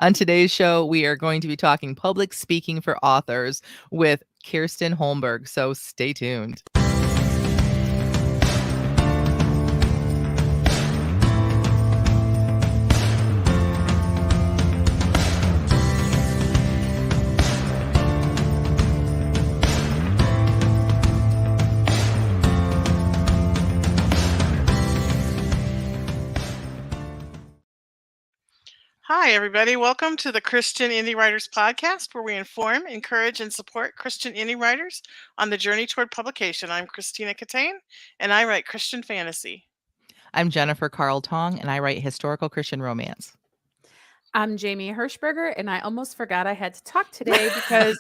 On today's show, we are going to be talking public speaking for authors with Kirsten Holmberg. So stay tuned. Hi, everybody. Welcome to the Christian Indie Writers Podcast, where we inform, encourage, and support Christian indie writers on the journey toward publication. I'm Christina Catane, and I write Christian fantasy. I'm Jennifer Carl Tong, and I write historical Christian romance. I'm Jamie Hirschberger, and I almost forgot I had to talk today because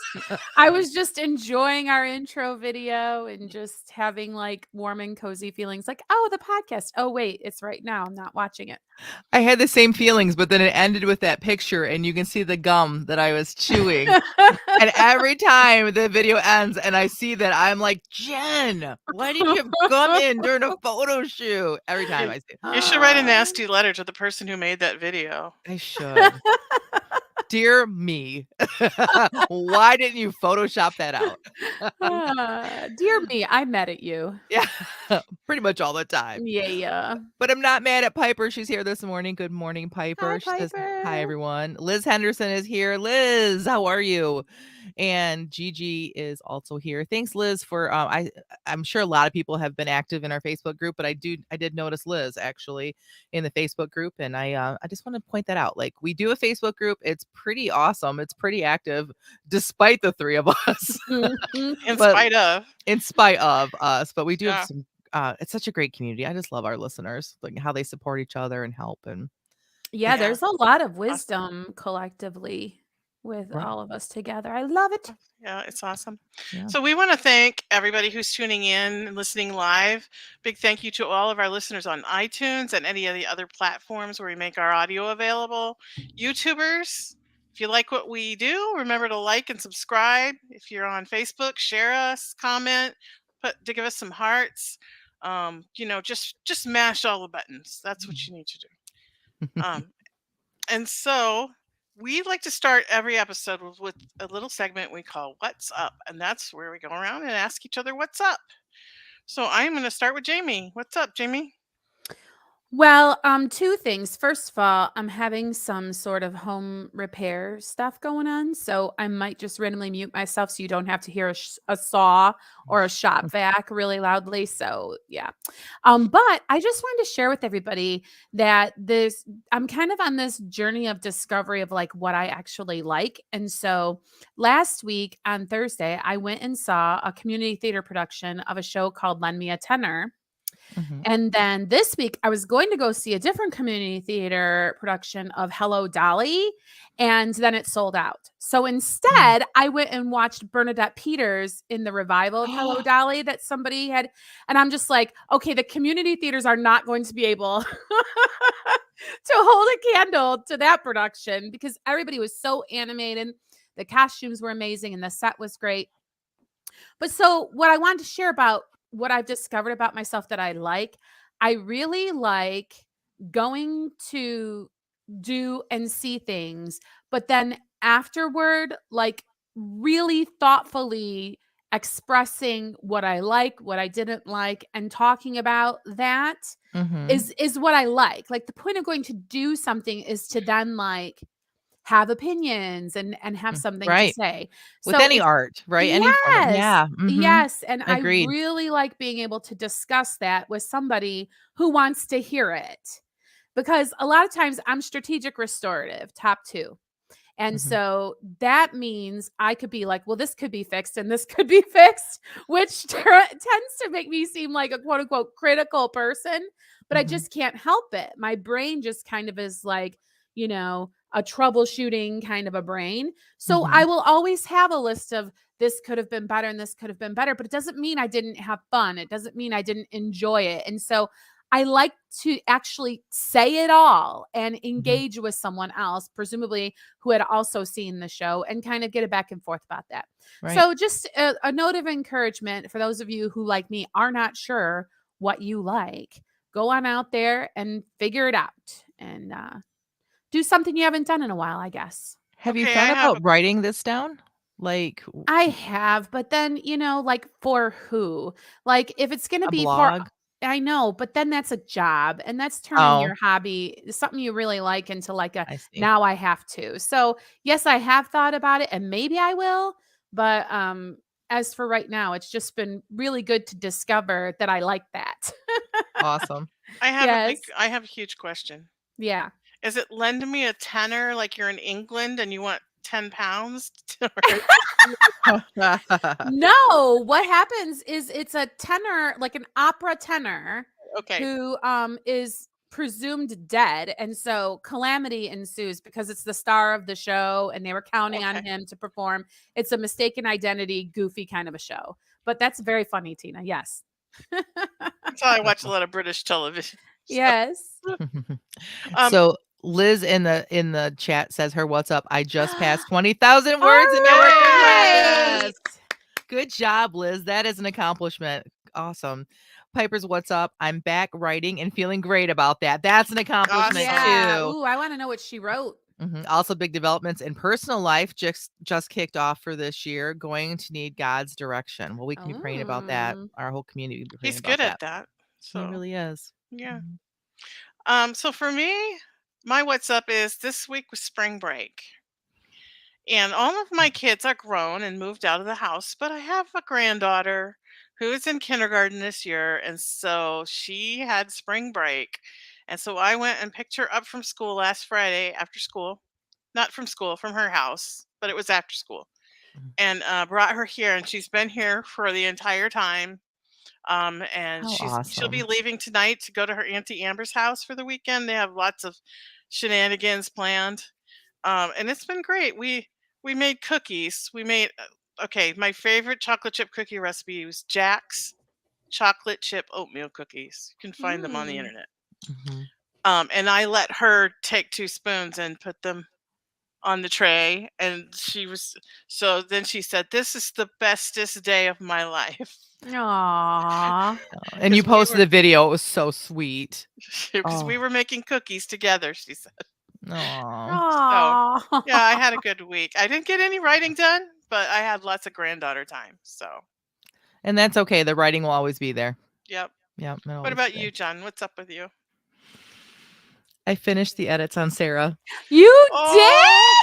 I was just enjoying our intro video and just having like warm and cozy feelings like, oh, the podcast. Oh, wait, it's right now. I'm not watching it. I had the same feelings, but then it ended with that picture, and you can see the gum that I was chewing. And every time the video ends and I see that, I'm like, Jen, why did you have gum in during a photo shoot? Every time I see it. You should write a nasty letter to the person who made that video. I should. Dear me, why didn't you Photoshop that out? Dear me, I'm mad at you. Yeah, pretty much all the time. Yeah. But I'm not mad at Piper. She's here this morning. Good morning, Piper. Hi, She says, Piper. hi, everyone. Liz Henderson is here. Liz, how are you? And Gigi is also here. Thanks, Liz, for I'm sure a lot of people have been active in our Facebook group, but I did notice Liz actually in the Facebook group, and I just want to point that out. Like, we do a Facebook group. It's pretty awesome. It's pretty active, despite the three of us. In spite of us, but we do have some. It's such a great community. I just love our listeners, like how they support each other and help. And yeah, there's a lot of wisdom collectively with all of us together. I love it. Yeah, it's awesome. Yeah. So we want to thank everybody who's tuning in and listening live. Big thank you to all of our listeners on iTunes and any of the other platforms where we make our audio available. YouTubers, if you like what we do, remember to like and subscribe. If you're on Facebook, share us, comment, to give us some hearts. Just mash all the buttons. That's what you need to do. And so we like to start every episode with a little segment we call What's Up? And that's where we go around and ask each other what's up. So I'm going to start with Jamie. What's up, Jamie? Well, two things. First of all, I'm having some sort of home repair stuff going on, so I might just randomly mute myself so you don't have to hear a saw or a shop vac really loudly. So yeah. But I just wanted to share with everybody that I'm kind of on this journey of discovery of like what I actually like. And so last week on Thursday, I went and saw a community theater production of a show called Lend Me a Tenor. And then this week, I was going to go see a different community theater production of Hello, Dolly, and then it sold out. So instead, I went and watched Bernadette Peters in the revival of Hello, Dolly that somebody had. And I'm just like, okay, the community theaters are not going to be able to hold a candle to that production because everybody was so animated. The costumes were amazing and the set was great. But so what I wanted to share about what I've discovered about myself that I really like going to do and see things, but then afterward, like really thoughtfully expressing what I like, what I didn't like, and talking about that is what I like. Like the point of going to do something is to then like have opinions and have something to say. With any art, right? Yes, Any form. Yeah. yes. And Agreed. I really like being able to discuss that with somebody who wants to hear it. Because a lot of times I'm strategic restorative, top 2. And so that means I could be like, well, this could be fixed and this could be fixed, which tends to make me seem like a quote unquote critical person, but I just can't help it. My brain just kind of is like, a troubleshooting kind of a brain. So I will always have a list of this could have been better and this could have been better, but it doesn't mean I didn't have fun. It doesn't mean I didn't enjoy it. And so I like to actually say it all and engage with someone else, presumably who had also seen the show, and kind of get a back and forth about that. Right. So just a note of encouragement for those of you who, like me, are not sure what you like. Go on out there and figure it out. And do something you haven't done in a while, I guess. Have you Okay, I thought have about writing this down? Like I have, but then, like for who? Like if it's going to a be for blog? I know, but then that's a job and that's turning Oh, your hobby, something you really like into like a I see. now I have to. So, yes, I have thought about it and maybe I will, but as for right now, it's just been really good to discover that I like that. Awesome. Yes. I have a huge question. Yeah. Is it lend me a tenner like you're in England and you want 10 pounds? No, what happens is it's a tenor, like an opera tenor, Okay. who is presumed dead, and so calamity ensues because it's the star of the show and they were counting on Okay. him to perform. It's a mistaken identity, goofy kind of a show. But that's very funny, Tina. Yes. That's how I watch a lot of British television. So, Yes. um, So Liz in the chat says her what's up. I just passed 20,000 All words in network right. awareness. Good job, Liz. That is an accomplishment. Awesome. Piper's what's up. I'm back writing and feeling great about that. That's an accomplishment Awesome. Yeah. too. Ooh, I want to know what she wrote. Also, big developments in personal life just kicked off for this year. Going to need God's direction. Well, we can be praying about that. Oh. Our whole community can be praying He's about good at that. that. He So, really is. yeah. Mhm. So for me, my what's up is this week was spring break. And all of my kids are grown and moved out of the house, but I have a granddaughter who is in kindergarten this year. And so she had spring break. And so I went and picked her up from school last Friday after school. Not from school, from her house, but it was after school. Mhm. And brought her here. And she's been here for the entire time. And How she'll be awesome. leaving tonight to go to her Auntie Amber's house for the weekend. They have lots of shenanigans planned, and it's been great. We made cookies. We made okay. My favorite chocolate chip cookie recipe was Jack's chocolate chip oatmeal cookies. You can find them on the Mm. internet. Mhm. And I let her take 2 spoons and put them on the tray, and she was so. Then she said, "This is the bestest day of my life." Aw. And you Because we posted were the video. It was so sweet. because we Oh, were making cookies together. She said. no. So Aw. yeah, I had a good week. I didn't get any writing done, but I had lots of granddaughter time. So And that's okay. The writing will always be there. yep. Yep, it'll What always be about there. you, John? What's up with you? I finished the edits on Sarah. You did? Oh,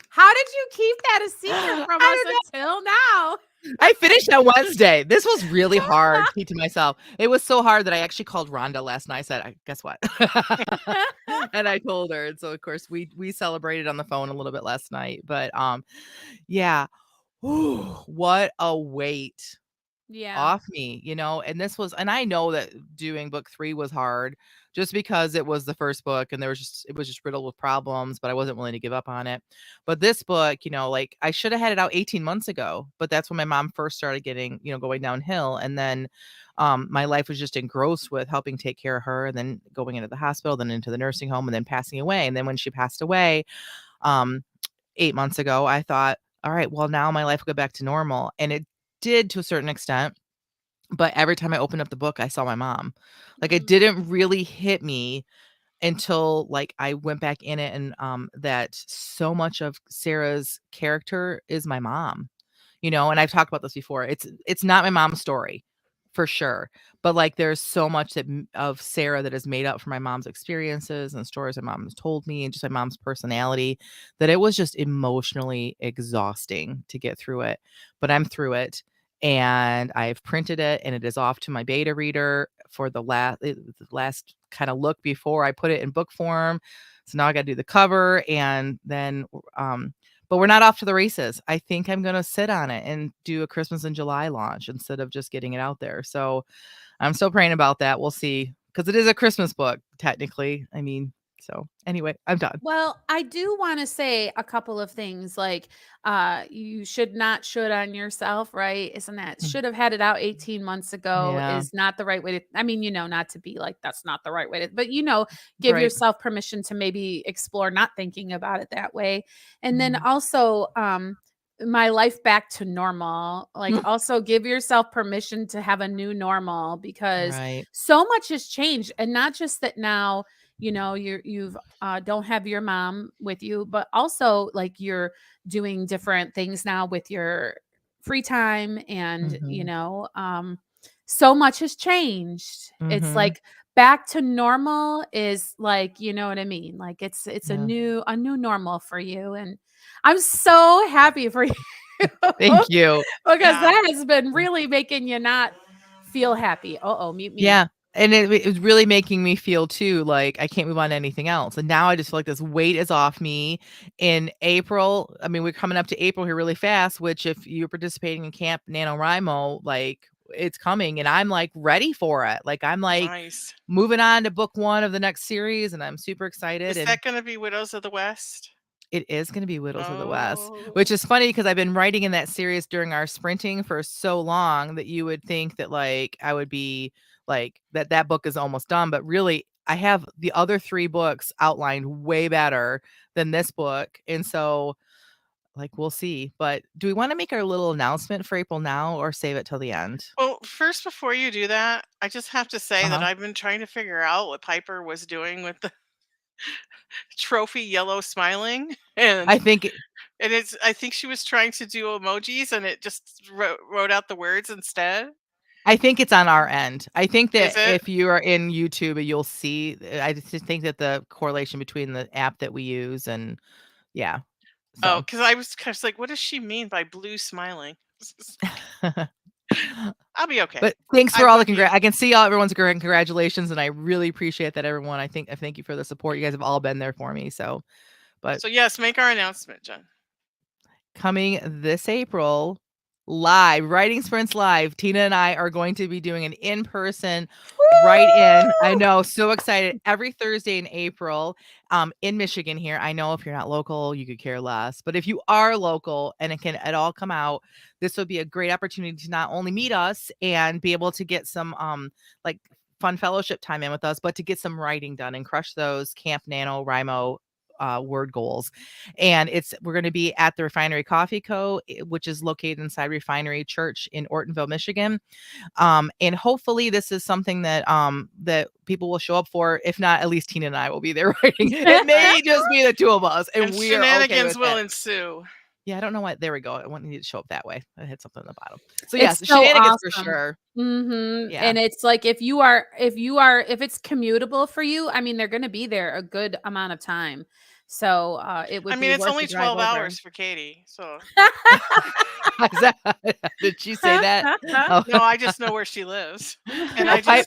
How did you keep that a secret I from us don't know. until now? I finished on Wednesday. This was really hard, keep to myself. It was so hard that I actually called Rhonda last night. I said, guess what? And I told her. And so of course we celebrated on the phone a little bit last night. But yeah. Whew, what a weight Yeah. off me, and this was and I know that doing book 3 was hard just because it was the first book and it was just riddled with problems, but I wasn't willing to give up on it. But this book, like I should have had it out 18 months ago, but that's when my mom first started getting, going downhill. And then my life was just engrossed with helping take care of her and then going into the hospital, then into the nursing home and then passing away. And then when she passed away, um 8 months ago, I thought, all right, well now my life will go back to normal. And it did to a certain extent, but every time I opened up the book, I saw my mom. Like, it Mm. didn't really hit me until, like, I went back in it and, that so much of Sarah's character is my mom, and I've talked about this before. It's not my mom's story, for sure, but, like, there's so much of Sarah that is made up for my mom's experiences and stories my mom has told me and just my mom's personality that it was just emotionally exhausting to get through it, but I'm through it, and I've printed it, and it is off to my beta reader for the last kinda look before I put it in book form. So now I gotta do the cover and then, but we're not off to the races. I think I'm gonna sit on it and do a Christmas in July launch instead of just getting it out there. So I'm still praying about that. We'll see, because it is a Christmas book, technically. I mean, so anyway, I'm done. Well, I do want to say a couple of things like you should not should on yourself, right? Isn't that Mm, should have had it out 18 months ago yeah, is not the right way to I mean, not to be like that's not the right way to but give right. yourself permission to maybe explore not thinking about it that way. And then Mhm. also my life back to normal. Like also give yourself permission to have a new normal because Right. so much has changed and not just that now you've don't have your mom with you, but also like you're doing different things now with your free time, and Mhm. so much has changed. It's Mhm. like back to normal is like, you know what I mean? Like it's Yeah. a new normal for you, and I'm so happy for you. Thank you. Because Yeah. that has been really making you not feel happy. Uh-oh, mute me. Yeah, and it was really making me feel too like I can't move on to anything else, and now I just feel like this weight is off me. In April, I mean, we're coming up to April here really fast, which if you're participating in Camp NaNoWriMo, like, it's coming, and I'm, like, ready for it. Like, I'm, like, Nice. moving on to book 1 of the next series, and I'm super excited, Is and that gonna be Widows of the West? it is gonna be Widows of the West, which Oh. is funny because 'cause I've been writing in that series during our sprinting for so long that you would think that, like, I would be like, that book is almost done, but really, I have the other 3 books outlined way better than this book, and so, like, we'll see, but do we wanna make our little announcement for April now or save it till the end? Well, first, before you do that, I just have to say that Uh-huh. I've been trying to figure out what Piper was doing with the trophy yellow smiling, I think it and I think she was trying to do emojis, and it just wrote out the words instead. I think it's on our end. I think Is that it? if you are in YouTube, you'll see I just think that the correlation between the app that we use and yeah, Oh, so because I was kind of like, what does she mean by blue smiling? I'll be okay. But thanks I for all the bug you. I can see all everyone's congratulations, and I really appreciate that, everyone. I thank you for the support. You guys have all been there for me, so but So yes, make our announcement, Jen. coming this April, live, Writing Sprints Live, Tina and I are going to be doing an in-person write-in. I Woo! know, so excited. Every Thursday in April, in Michigan here. I know if you're not local, you could care less, but if you are local and it can at all come out, this would be a great opportunity to not only meet us and be able to get some, like, fun fellowship time in with us, but to get some writing done and crush those Camp NaNoWriMo word goals. And we're going to be at the Refinery Coffee Co., which is located inside Refinery Church in Ortonville, Michigan. And hopefully this is something that people will show up for. If not, at least Tina and I will be there writing. It may Right. just be the 2 of us, and And we are okay shenanigans with will that. ensue. Yeah, I don't know what. There we go. I want you to show up that way. I had something on the bottom. So It's yes, so shenanigans for awesome. sure. Yeah. And it's like if it's commutable for you, I mean, they're gonna be there a good amount of time. So, it I would mean, be it's worth only the drive 12 over. hours for Katie, so Is that, did she say that? Oh, no, I just know where she lives, and oh, I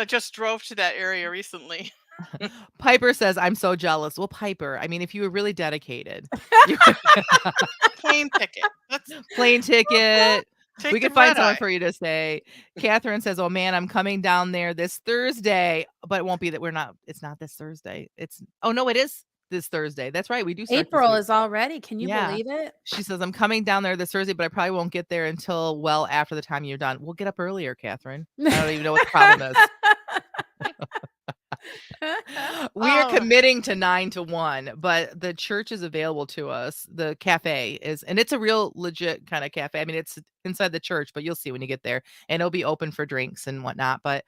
just drove to that area recently. Piper says, "I'm so jealous." Well, Piper, I mean, if you were really dedicated, you Plane ticket. Let's plane ticket, we take the could find red something eye. for you to say. Catherine says, "Oh man, I'm coming down there this Thursday, but it won't be that it's not this Thursday. Oh no, it is this Thursday. That's right. We do start this April week. is already. Can you Yeah." believe it? She says, "I'm coming down there this Thursday, but I probably won't get there until well after the time you're done." We'll get up earlier, Catherine. I don't even know what the problem is. We are Oh, committing to 9 to 1, but the church is available to us. The cafe is, and it's a real legit kind of cafe. I mean, it's inside the church, but you'll see when you get there, and it'll be open for drinks and whatnot. But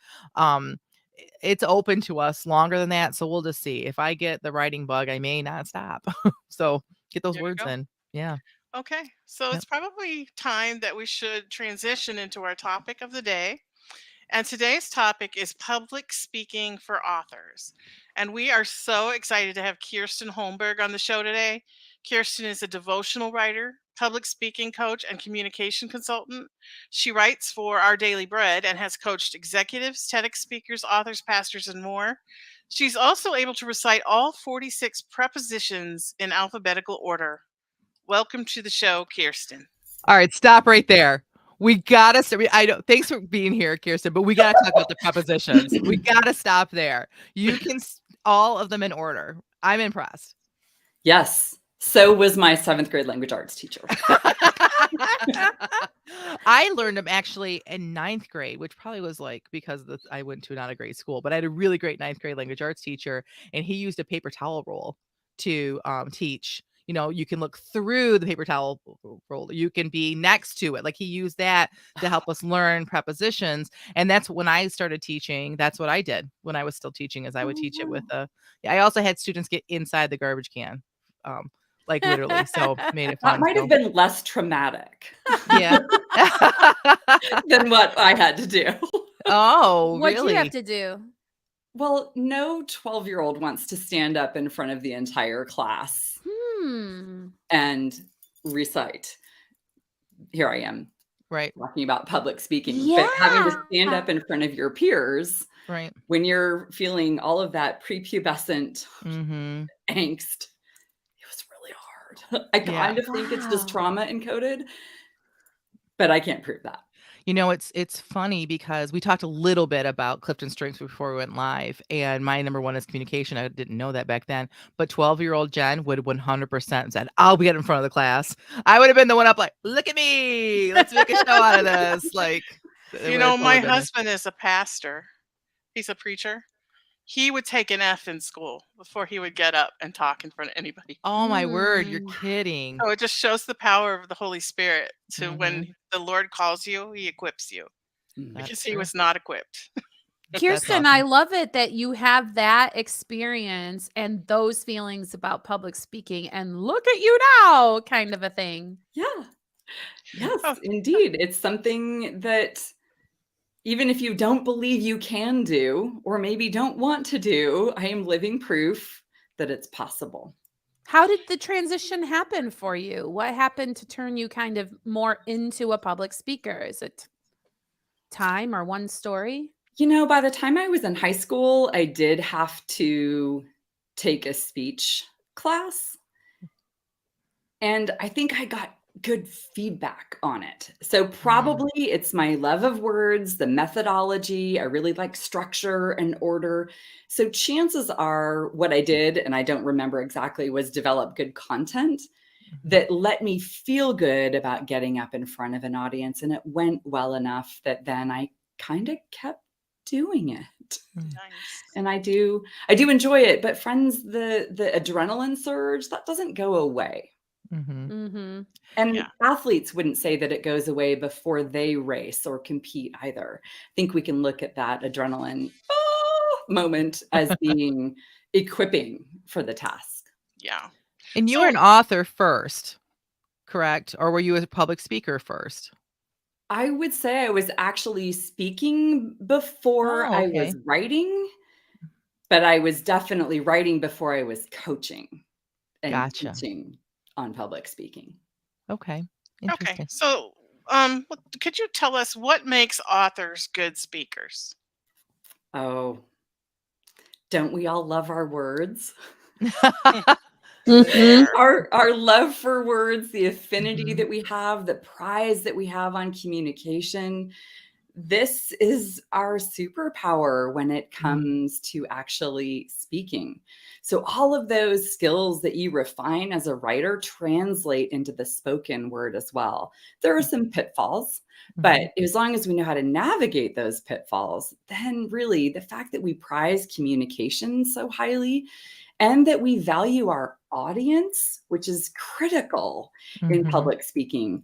it's open to us longer than that. So we'll just see. If I get the writing bug, I may not stop. So get those there you words go. in. Yeah. Okay, so Yep. it's probably time that we should transition into our topic of the day. And today's topic is public speaking for authors. And we are so excited to have Kirsten Holmberg on the show today. Kirsten is a devotional writer, public speaking coach, and communication consultant. She writes for Our Daily Bread and has coached executives, TEDx speakers, authors, pastors, and more. She's also able to recite all 46 prepositions in alphabetical order. Welcome to the show, Kirsten. All right, stop right there. We gotta. I don't. Thanks for being here, Kirsten. But we gotta talk about the prepositions. We gotta stop there. You can all of them in order. I'm impressed. Yes. So was my 7th grade language arts teacher. I learned them actually in 9th grade, which probably was like because I went to not a great school, but I had a really great 9th grade language arts teacher, and he used a paper towel roll to teach. you can look through the paper towel roll. You can be next to it. Like he used that to help us learn prepositions. And that's when I started teaching. That's what I did when I was still teaching, is I would teach it with I also had students get inside the garbage can. Like literally. So made it That fun. might have been less traumatic Yeah. than what I had to do. Oh, What'd you have really? to do? Well, no 12-year-old wants to stand up in front of the entire class and recite. Here I am Right. talking about public speaking, but having to stand up Yeah. in front of your peers Right. when you're feeling all of that prepubescent Mm-hmm. angst, it was really hard. I Yeah. kind of think it's just Wow. trauma encoded, but I can't prove that. It's funny because we talked a little bit about Clifton Strengths before we went live, and my number one is communication. I didn't know that back then, but 12-year-old Jen would 100% said, "I'll get in front of the class." I would have been the one up like, "Look at me, let's make a show out of this." Like, it would have totally My been her. husband is a pastor. He's a preacher. He would take an F in school before he would get up and talk in front of anybody. Oh my word, you're Mm. kidding. So it just shows the power of the Holy Spirit to Mhm. when the Lord calls you, he equips you Mm. That's because he true. was not equipped. Kirsten, awesome. I love it that you have that experience and those feelings about public speaking, and look at you now, kind of a thing. Yeah. Yes, Oh, indeed. It's something that even if you don't believe you can do, or maybe don't want to do, I am living proof that it's possible. How did the transition happen for you? What happened to turn you kind of more into a public speaker? Is it time or one story? By the time I was in high school, I did have to take a speech class. And I think I got good feedback on it. So probably it's my love of words, the methodology. I really like structure and order. So chances are what I did, and I don't remember exactly, was develop good content that let me feel good about getting up in front of an audience. And it went well enough that then I kind of kept doing it. nice. And I do enjoy it. But friends, the adrenaline surge, that doesn't go away. Mhm. Mm-hmm. And Yeah. athletes wouldn't say that it goes away before they race or compete either. I think we can look at that adrenaline moment as being equipping for the task. Yeah. And you So- were an author first, correct? Or were you a public speaker first? I would say I was actually speaking before Oh, I okay. was writing, but I was definitely writing before I was coaching and Gotcha. teaching on public speaking. Okay. Okay. Interesting. So, could you tell us what makes authors good speakers? Oh, don't we all love our words? There. Our love for words, the affinity Mhm. that we have, the prize that we have on communication. This is our superpower when it comes to actually speaking. So all of those skills that you refine as a writer translate into the spoken word as well. There are some pitfalls, but as long as we know how to navigate those pitfalls, then really the fact that we prize communication so highly and that we value our audience, which is critical in Mhm. public speaking.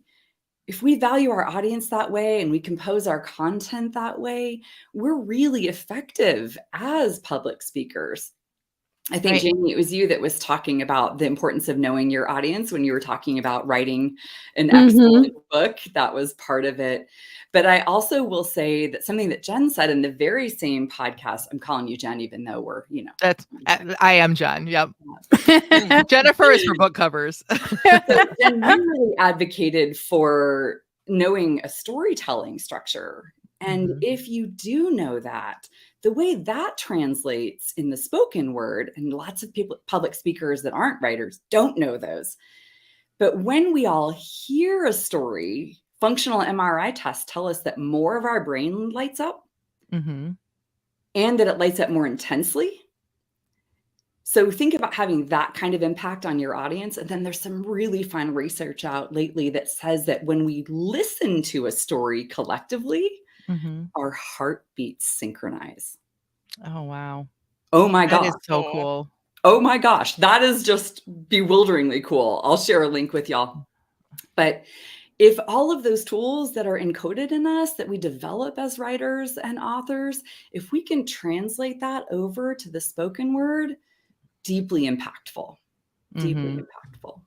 If we value our audience that way and we compose our content that way, we're really effective as public speakers. I think, Right. Jamie, it was you that was talking about the importance of knowing your audience when you were talking about writing an excellent book. That was part of it. But I also will say that something that Jen said in the very same podcast, I'm calling you Jen, even though we're, That's I am Jen. Yep. Jennifer is for book covers. So Jen, you really advocated for knowing a storytelling structure. And Mhm. if you do know that, the way that translates in the spoken word, and lots of people, public speakers that aren't writers, don't know those. But when we all hear a story, functional MRI tests tell us that more of our brain lights up Mhm. and that it lights up more intensely. So think about having that kind of impact on your audience. And then there's some really fun research out lately that says that when we listen to a story collectively, Mhm. our heartbeats synchronize. Oh wow. Oh my That God. is so cool. Oh my gosh, that is just bewilderingly cool. I'll share a link with y'all. But if all of those tools that are encoded in us that we develop as writers and authors, if we can translate that over to the spoken word, deeply impactful, deeply Mhm. impactful.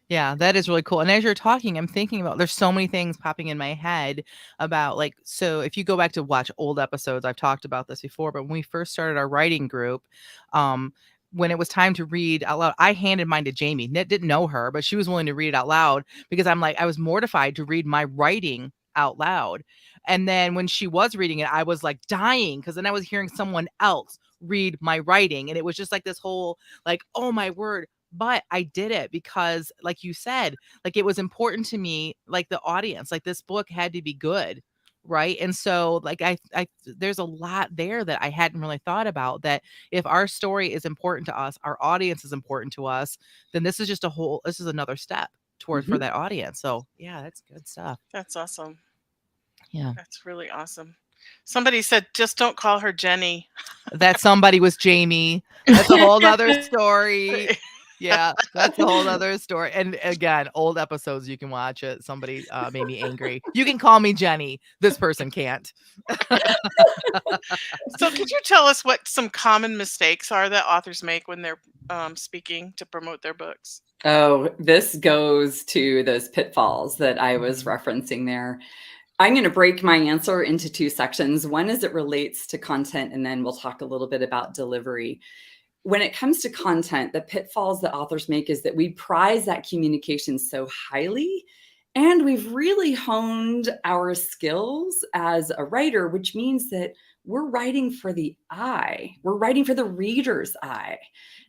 Yeah, that is really cool. And as you're talking, I'm thinking about there's so many things popping in my head about like, so if you go back to watch old episodes, I've talked about this before, but when we first started our writing group, um, when it was time to read out loud, I handed mine to Jamie. Didn't know her, but she was willing to read it out loud because I'm like, I was mortified to read my writing out loud. And then when she was reading it, I was like dying because then I was hearing someone else read my writing. And it was just like this whole, like, oh my word, but I did it because, like you said, like, it was important to me, like, the audience, like, this book had to be good, right? And so, like, I there's a lot there that I hadn't really thought about, that if our story is important to us, our audience is important to us, then this is another step toward for Mhm. that audience. So, yeah, that's good stuff. That's awesome. Yeah. That's really awesome. Somebody said, just don't call her Jenny. That somebody was Jamie. That's a whole nother story. Yeah, that's a whole other story. And again, old episodes, you can watch it. Somebody made me angry. You can call me Jenny. This person can't. So, could you tell us what some common mistakes are that authors make when they're speaking to promote their books? Oh, this goes to those pitfalls that I was Mhm. referencing there. I'm going to break my answer into two sections. One is it relates to content, and then we'll talk a little bit about delivery. When it comes to content, the pitfalls that authors make is that we prize that communication so highly, and we've really honed our skills as a writer, which means that we're writing for the eye, we're writing for the reader's eye.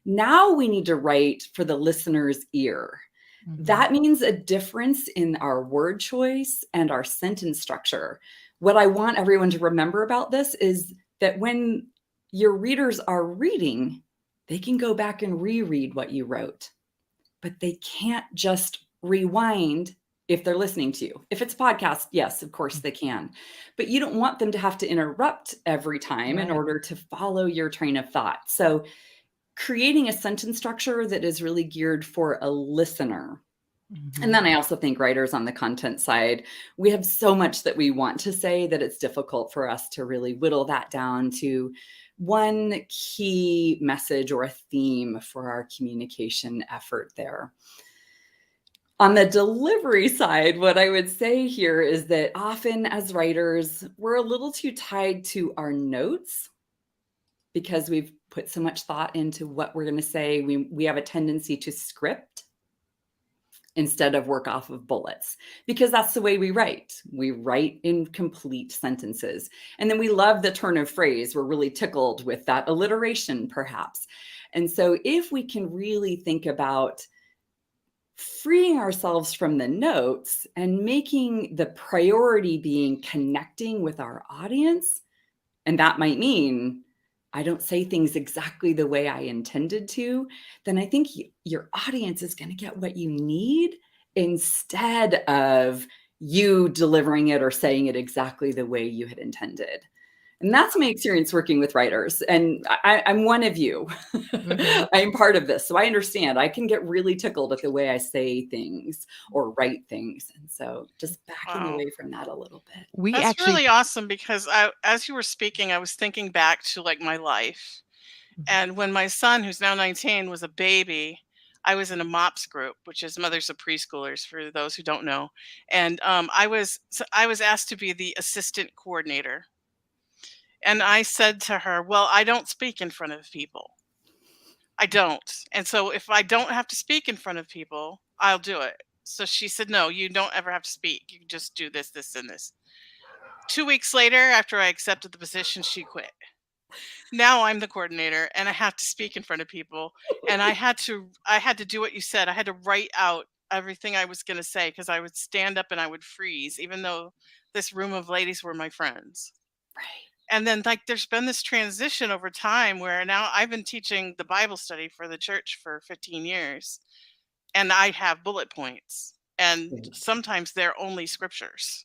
Now we need to write for the listener's ear. Mhm. That means a difference in our word choice and our sentence structure. What I want everyone to remember about this is that when your readers are reading, they can go back and reread what you wrote, but they can't just rewind if they're listening to you. If it's a podcast, yes, of course they can. But you don't want them to have to interrupt every time in Right. order to follow your train of thought. So creating a sentence structure that is really geared for a listener. And Mhm. then I also think writers on the content side, we have so much that we want to say that it's difficult for us to really whittle that down to one key message or a theme for our communication effort there. On the delivery side, what I would say here is that often as writers, we're a little too tied to our notes because we've put so much thought into what we're going to say. We have a tendency to script instead of work off of bullets, because that's the way we write. We write in complete sentences. And then we love the turn of phrase. We're really tickled with that alliteration, perhaps. And so if we can really think about freeing ourselves from the notes and making the priority being connecting with our audience, and that might mean I don't say things exactly the way I intended to, then I think your audience is going to get what you need instead of you delivering it or saying it exactly the way you had intended. And that's my experience working with writers. And I'm one of you. Mhm. I'm part of this. So I understand. I can get really tickled at the way I say things or write things. And so just backing Wow. away from that a little bit. We That's actually really awesome because as you were speaking, I was thinking back to like my life. And when my son, who's now 19, was a baby, I was in a MOPS group, which is Mothers of Preschoolers for those who don't know. And I was asked to be the assistant coordinator. And I said to her, "Well, I don't speak in front of people. I don't. And so if I don't have to speak in front of people, I'll do it." So she said, "No, you don't ever have to speak. You can just do this, this, and this." 2 weeks later, after I accepted the position, she quit. Now I'm the coordinator and I have to speak in front of people, and I had to do what you said. I had to write out everything I was going to say because I would stand up and I would freeze even though this room of ladies were my friends. Right. And then like there's been this transition over time where now I've been teaching the Bible study for the church for 15 years, and I have bullet points, and Great. sometimes they're only scriptures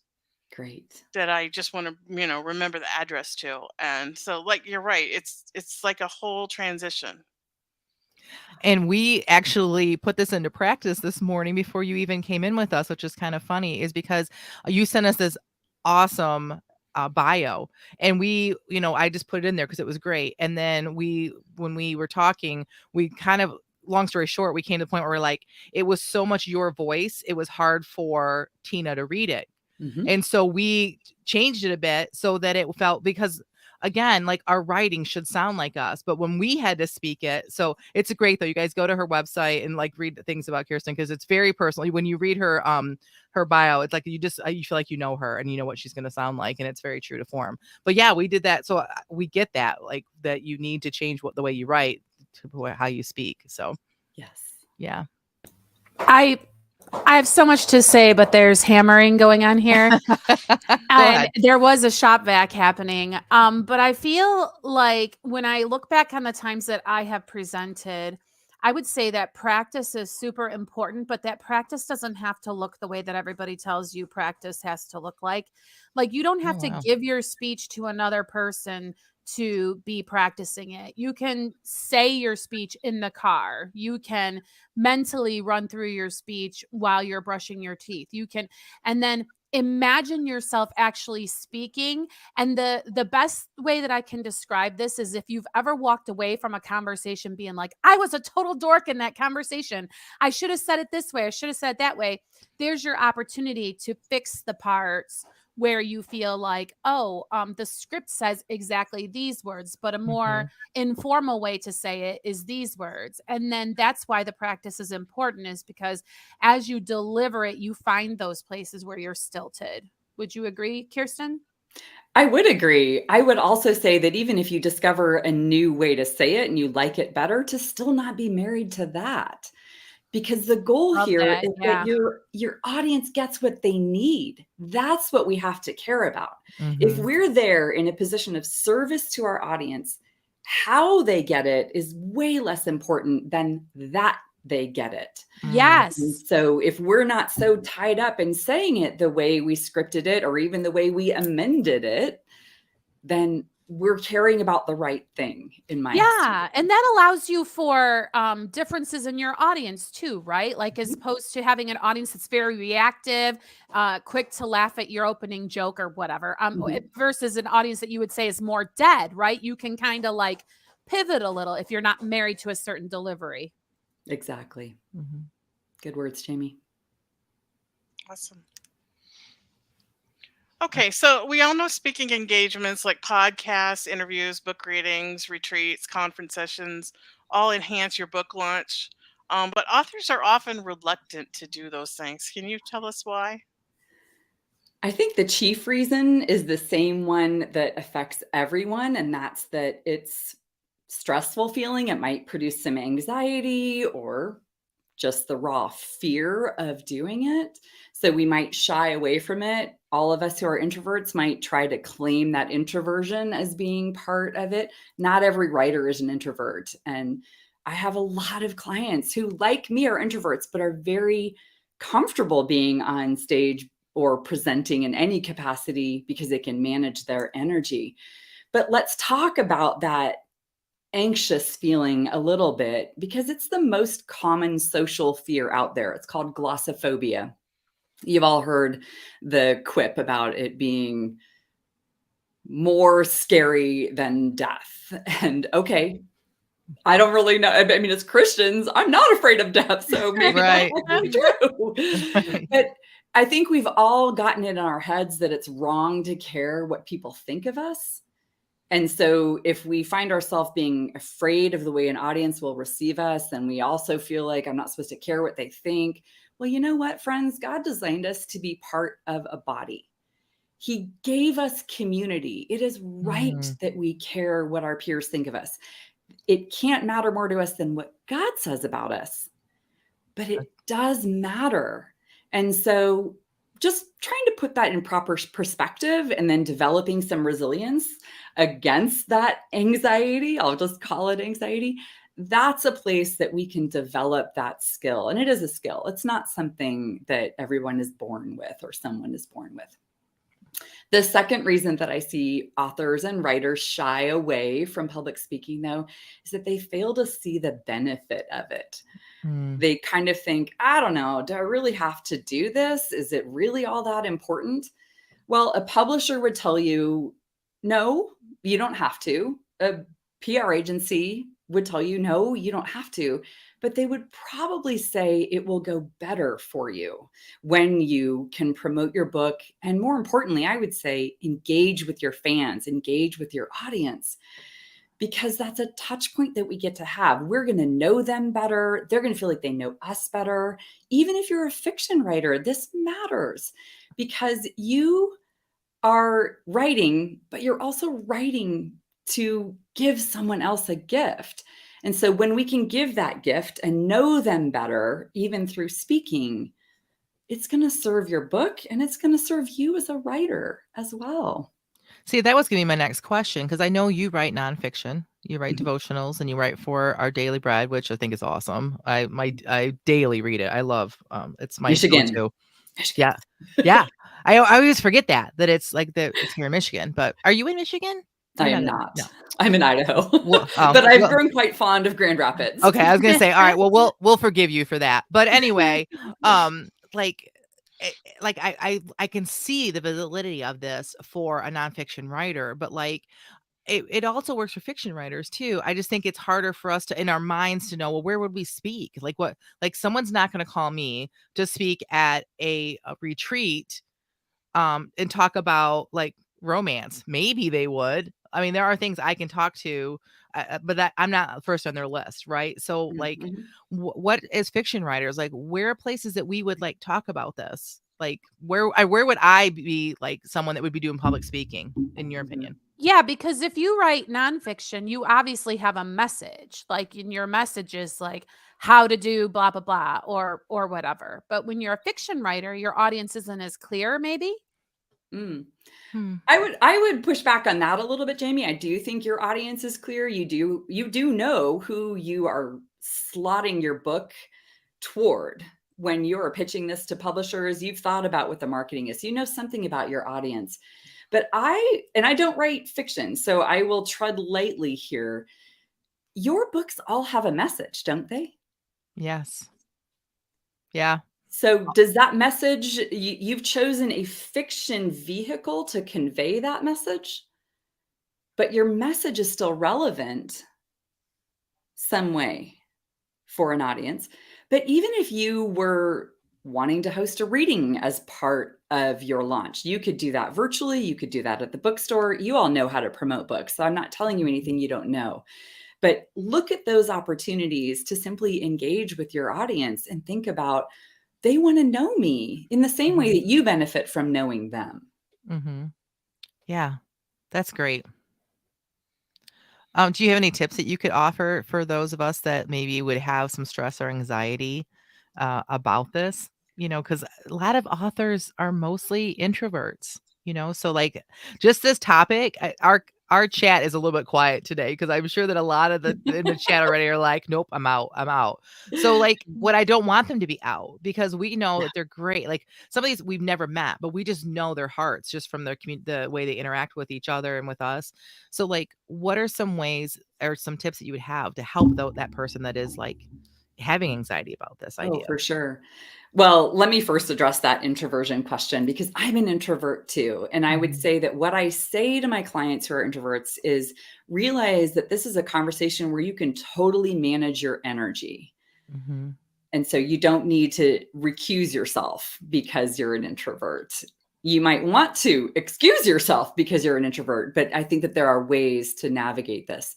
Great. that I just want to, remember the address to. And so like you're right, it's like a whole transition. And we actually put this into practice this morning before you even came in with us, which is kind of funny, is because you sent us this awesome bio, and we, I just put it in there because it was great. And then when we were talking, we kind of, long story short, we came to the point where we're like, it was so much your voice, it was hard for Tina to read it. Mhm. And so we changed it a bit so that it felt, because again, like our writing should sound like us, but when we had to speak it, so it's great though. You guys go to her website and like read things about Kirsten, because it's very personal. When you read her bio, it's like you feel like you know her and you know what she's going to sound like, and it's very true to form. But yeah, we did that. So we get that, like that you need to change the way you write to how you speak. So Yes. yeah. I have so much to say, but there's hammering going on here. Go And ahead. there was a shop vac happening. But I feel like when I look back on the times that I have presented, I would say that practice is super important, but that practice doesn't have to look the way that everybody tells you practice has to look like. Like you don't have Oh, to wow. give your speech to another person to be practicing it. You can say your speech in the car. You can mentally run through your speech while you're brushing your teeth. You can, and then imagine yourself actually speaking. And the best way that I can describe this is if you've ever walked away from a conversation being like, I was a total dork in that conversation, I should have said it this way, I should have said it that way. There's your opportunity to fix the parts where you feel like, oh, the script says exactly these words, but a more informal way to say it is these words. And then that's why the practice is important, is because as you deliver it, you find those places where you're stilted. Would you agree, Kirsten? I would agree. I would also say that even if you discover a new way to say it and you like it better, to still not be married to that. Because the goal Love here that. is that Yeah. your audience gets what they need. That's what we have to care about. If Mhm. we're there in a position of service to our audience, how they get it is way less important than that they get it. And Yes. so if we're not so tied up in saying it the way we scripted it or even the way we amended it, then we're caring about the right thing, in my Yeah, estimation. and that allows you for differences in your audience too, right? Like as opposed to having an audience that's very reactive, quick to laugh at your opening joke or whatever, Mhm. versus an audience that you would say is more dead, right? You can kind of like pivot a little if you're not married to a certain delivery. Exactly. Mhm. Good words, Jamie. Awesome. Okay, so we all know speaking engagements like podcasts, interviews, book readings, retreats, conference sessions all enhance your book launch. But authors are often reluctant to do those things. Can you tell us why? I think the chief reason is the same one that affects everyone, and that's that it's stressful feeling. It might produce some anxiety or just the raw fear of doing it. So we might shy away from it. All of us who are introverts might try to claim that introversion as being part of it. Not every writer is an introvert. And I have a lot of clients who, like me, are introverts, but are very comfortable being on stage or presenting in any capacity because they can manage their energy. But let's talk about that anxious feeling a little bit because it's the most common social fear out there. It's called glossophobia. You've all heard the quip about it being more scary than death. And okay, I don't really know. I mean, as Christians, I'm not afraid of death, so maybe that Right. must be true. But I think we've all gotten it in our heads that it's wrong to care what people think of us. And so if we find ourselves being afraid of the way an audience will receive us, and we also feel like I'm not supposed to care what they think. Well, you know what, friends? God designed us to be part of a body. He gave us community. It is right Mhm. that we care what our peers think of us. It can't matter more to us than what God says about us, but it does matter. And so just trying to put that in proper perspective and then developing some resilience against that anxiety, I'll just call it anxiety. That's a place that we can develop that skill. And it is a skill. It's not something that everyone is born with or someone is born with. The second reason that I see authors and writers shy away from public speaking, though, is that they fail to see the benefit of it. Mm. They kind of think, I don't know, do I really have to do this? Is it really all that important? Well, a publisher would tell you, no, you don't have to. A PR agency would tell you, no, you don't have to. But they would probably say it will go better for you when you can promote your book. And more importantly, I would say engage with your fans, engage with your audience, because that's a touch point that we get to have. We're going to know them better. They're going to feel like they know us better. Even if you're a fiction writer, this matters because you are writing, but you're also writing to give someone else a gift. And so when we can give that gift and know them better, even through speaking, it's going to serve your book and it's going to serve you as a writer as well. See, that was gonna be my next question because I know you write nonfiction, you write Mhm. devotionals, and you write for Our Daily Bread, which I think is awesome. I daily read it. I love it's my Michigan. go-to. Michigan. Yeah, yeah. I always forget that it's like it's here in Michigan. But are you in Michigan? I You're am not in. not. No. I'm in Idaho. Well, But I've well, grown quite fond of Grand Rapids. okay. I was gonna say, all right. Well, we'll forgive you for that. But anyway, like like I can see the validity of this for a nonfiction writer, but like it also works for fiction writers too. I just think it's harder for us to in our minds to know, well, where would we speak? Like what like someone's not going to call me to speak at a retreat and talk about like romance. Maybe they would. I mean, there are things I can talk to, but that I'm not first on their list, right? So like Mhm. what is fiction writers like where are places that we would like talk about this? Like where would I be like someone that would be doing public speaking in your Mhm. opinion? Yeah, because if you write nonfiction, you obviously have a message. Like in your message is like how to do blah blah blah or whatever. But when you're a fiction writer, your audience isn't as clear, maybe. Mm. Hmm. I would push back on that a little bit, Jamie. I do think your audience is clear. You do know who you are slotting your book toward when you're pitching this to publishers. You've thought about what the marketing is. You know something about your audience. But I don't write fiction, so I will tread lightly here. Your books all have a message, don't they? Yes. Yeah. So does that message, you've chosen a fiction vehicle to convey that message, but your message is still relevant some way for an audience. But even if you were wanting to host a reading as part of your launch, you could do that virtually. You could do that at the bookstore. You all know how to promote books. So I'm not telling you anything you don't know. But look at those opportunities to simply engage with your audience and think about they want to know me in the same way Mhm. that you benefit from knowing them. Mhm. Yeah. That's great. Do you have any tips that you could offer for those of us that maybe would have some stress or anxiety about this? Because a lot of authors are mostly introverts. So like just this topic, our chat is a little bit quiet today because I'm sure that a lot of the in the chat already are like, nope, I'm out, I'm out. So like, what I don't want them to be out because we know that they're great. Like some of these we've never met, but we just know their hearts just from the way they interact with each other and with us. So, like, what are some ways or some tips that you would have to help that person that is like having anxiety about this Oh, idea? for sure. Well, let me first address that introversion question because I'm an introvert too. And I would Mhm. say that what I say to my clients who are introverts is realize that this is a conversation where you can totally manage your energy. Mhm. And so you don't need to recuse yourself because you're an introvert. You might want to excuse yourself because you're an introvert, but I think that there are ways to navigate this.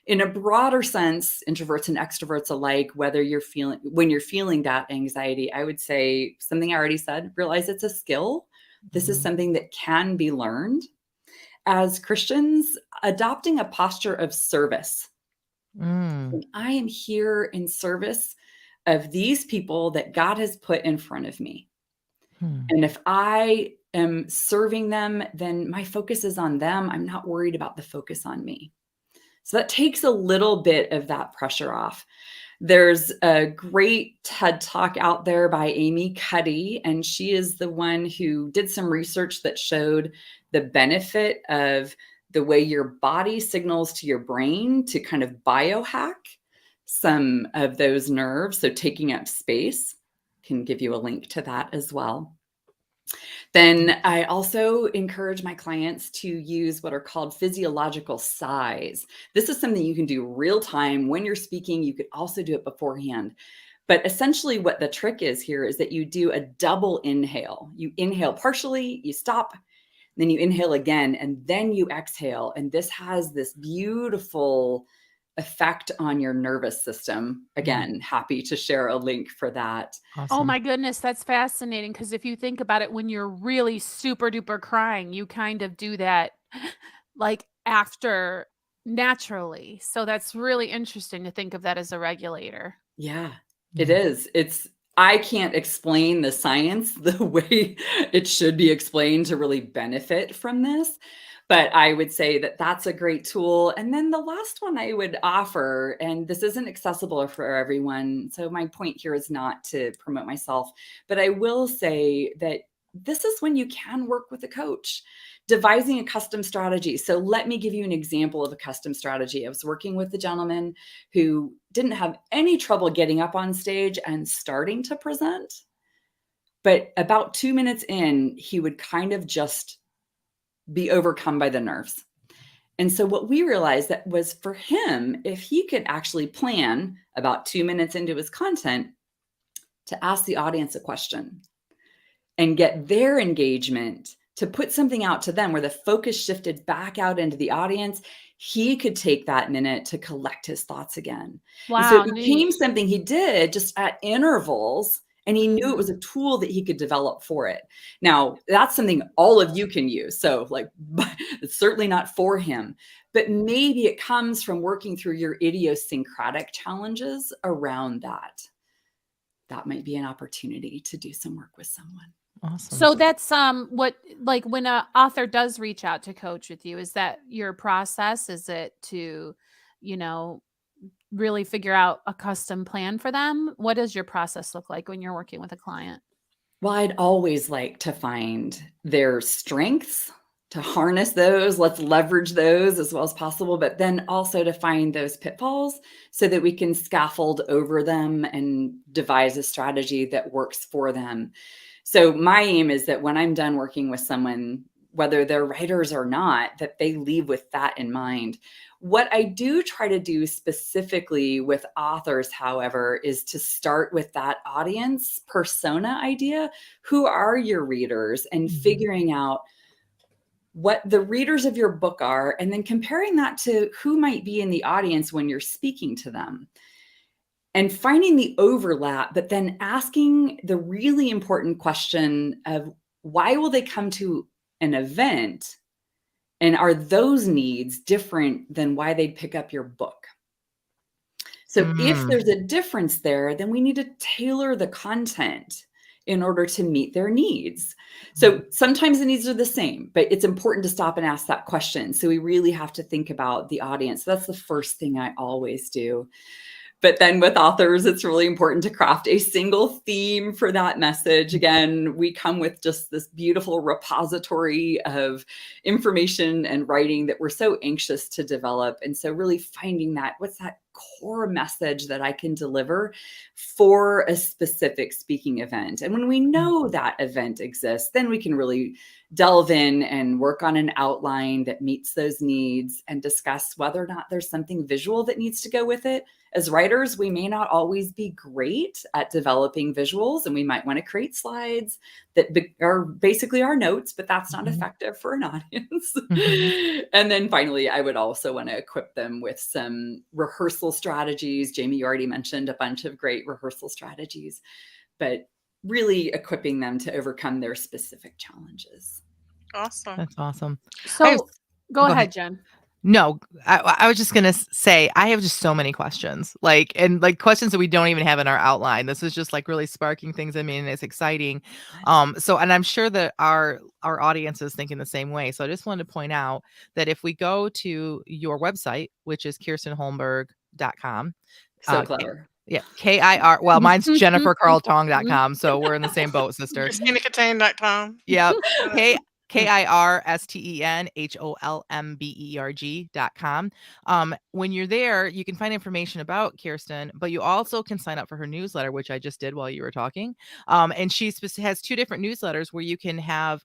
In a broader sense, introverts and extroverts alike, when you're feeling that anxiety, I would say something I already said, realize it's a skill. This is Mhm. something that can be learned. As Christians, adopting a posture of service. Mm. I am here in service of these people that God has put in front of me. Hmm. And if I am serving them, then my focus is on them. I'm not worried about the focus on me. So that takes a little bit of that pressure off. There's a great TED Talk out there by Amy Cuddy, and she is the one who did some research that showed the benefit of the way your body signals to your brain to kind of biohack some of those nerves. So taking up space, can give you a link to that as well. Then I also encourage my clients to use what are called physiological sighs. This is something you can do real time when you're speaking. You could also do it beforehand. But essentially what the trick is here is that you do a double inhale. You inhale partially, you stop, then you inhale again, and then you exhale. And this has this beautiful effect on your nervous system. Again, happy to share a link for that. Awesome. Oh my goodness, that's fascinating. Because if you think about it, when you're really super duper crying, you kind of do that like after naturally. So that's really interesting to think of that as a regulator. Yeah, it is. I can't explain the science the way it should be explained to really benefit from this. But I would say that that's a great tool. And then the last one I would offer, and this isn't accessible for everyone, so my point here is not to promote myself, but I will say that this is when you can work with a coach, devising a custom strategy. So let me give you an example of a custom strategy. I was working with a gentleman who didn't have any trouble getting up on stage and starting to present. But about 2 minutes in, he would kind of just be overcome by the nerves. And so what we realized that was for him, if he could actually plan about 2 minutes into his content to ask the audience a question and get their engagement, to put something out to them where the focus shifted back out into the audience, he could take that minute to collect his thoughts again. And so Wow, it became neat. something he did just at intervals. And he knew it was a tool that he could develop for it. Now, that's something all of you can use. So like, it's certainly not for him, but maybe it comes from working through your idiosyncratic challenges around that. That might be an opportunity to do some work with someone. Awesome. So that's what, like when an author does reach out to coach with you, is that your process? Is it to, really figure out a custom plan for them? What does your process look like when you're working with a client? Well, I'd always like to find their strengths, to harness those, let's leverage those as well as possible, but then also to find those pitfalls so that we can scaffold over them and devise a strategy that works for them. So my aim is that when I'm done working with someone, whether they're writers or not, that they leave with that in mind. What I do try to do specifically with authors, however, is to start with that audience persona idea. Who are your readers? And figuring out what the readers of your book are, and then comparing that to who might be in the audience when you're speaking to them. And finding the overlap, but then asking the really important question of why will they come to an event? And are those needs different than why they'd pick up your book? So if there's a difference there, then we need to tailor the content in order to meet their needs. So sometimes the needs are the same, but it's important to stop and ask that question. So we really have to think about the audience. That's the first thing I always do. But then with authors, it's really important to craft a single theme for that message. Again, we come with just this beautiful repository of information and writing that we're so anxious to develop. And so really finding that, what's that core message that I can deliver for a specific speaking event? And when we know that event exists, then we can really delve in and work on an outline that meets those needs and discuss whether or not there's something visual that needs to go with it. As writers, we may not always be great at developing visuals, and we might want to create slides that are basically our notes, but that's not effective for an audience. And then finally, I would also want to equip them with some rehearsal strategies. Jamie, you already mentioned a bunch of great rehearsal strategies, but really equipping them to overcome their specific challenges. Awesome. That's awesome. So go ahead, Jen. No, I was just going to say, I have just so many questions, like questions that we don't even have in our outline. This is just like really sparking things in me, and it's exciting. And I'm sure that our audience is thinking the same way. So I just wanted to point out that if we go to your website, which is kirstenholmberg.com. So clever. Yeah. KIR. Well, mine's jennifercarltong.com. So we're in the same boat, sister. ChristinaCatane.com. Yep. KirstenHolmberg.com. When you're there, you can find information about Kirsten, but you also can sign up for her newsletter, which I just did while you were talking. And she has two different newsletters where you can have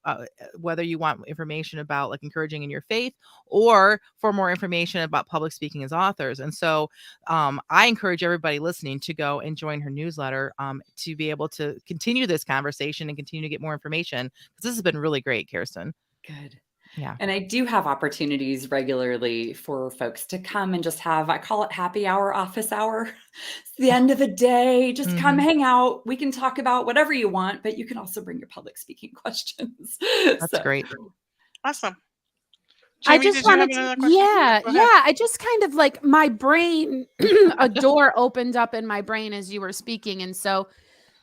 whether you want information about like encouraging in your faith or for more information about public speaking as authors. And so I encourage everybody listening to go and join her newsletter to be able to continue this conversation and continue to get more information, because this has been really great, Kirsten. Good. Yeah. And I do have opportunities regularly for folks to come and just have, I call it happy hour, office hour. It's the end of the day. Just come hang out. We can talk about whatever you want, but you can also bring your public speaking questions. That's great. Awesome. I Jamie, just did you have wanted to, another question? yeah, Go ahead. yeah. I just kind of like my brain, a door opened up in my brain as you were speaking. And so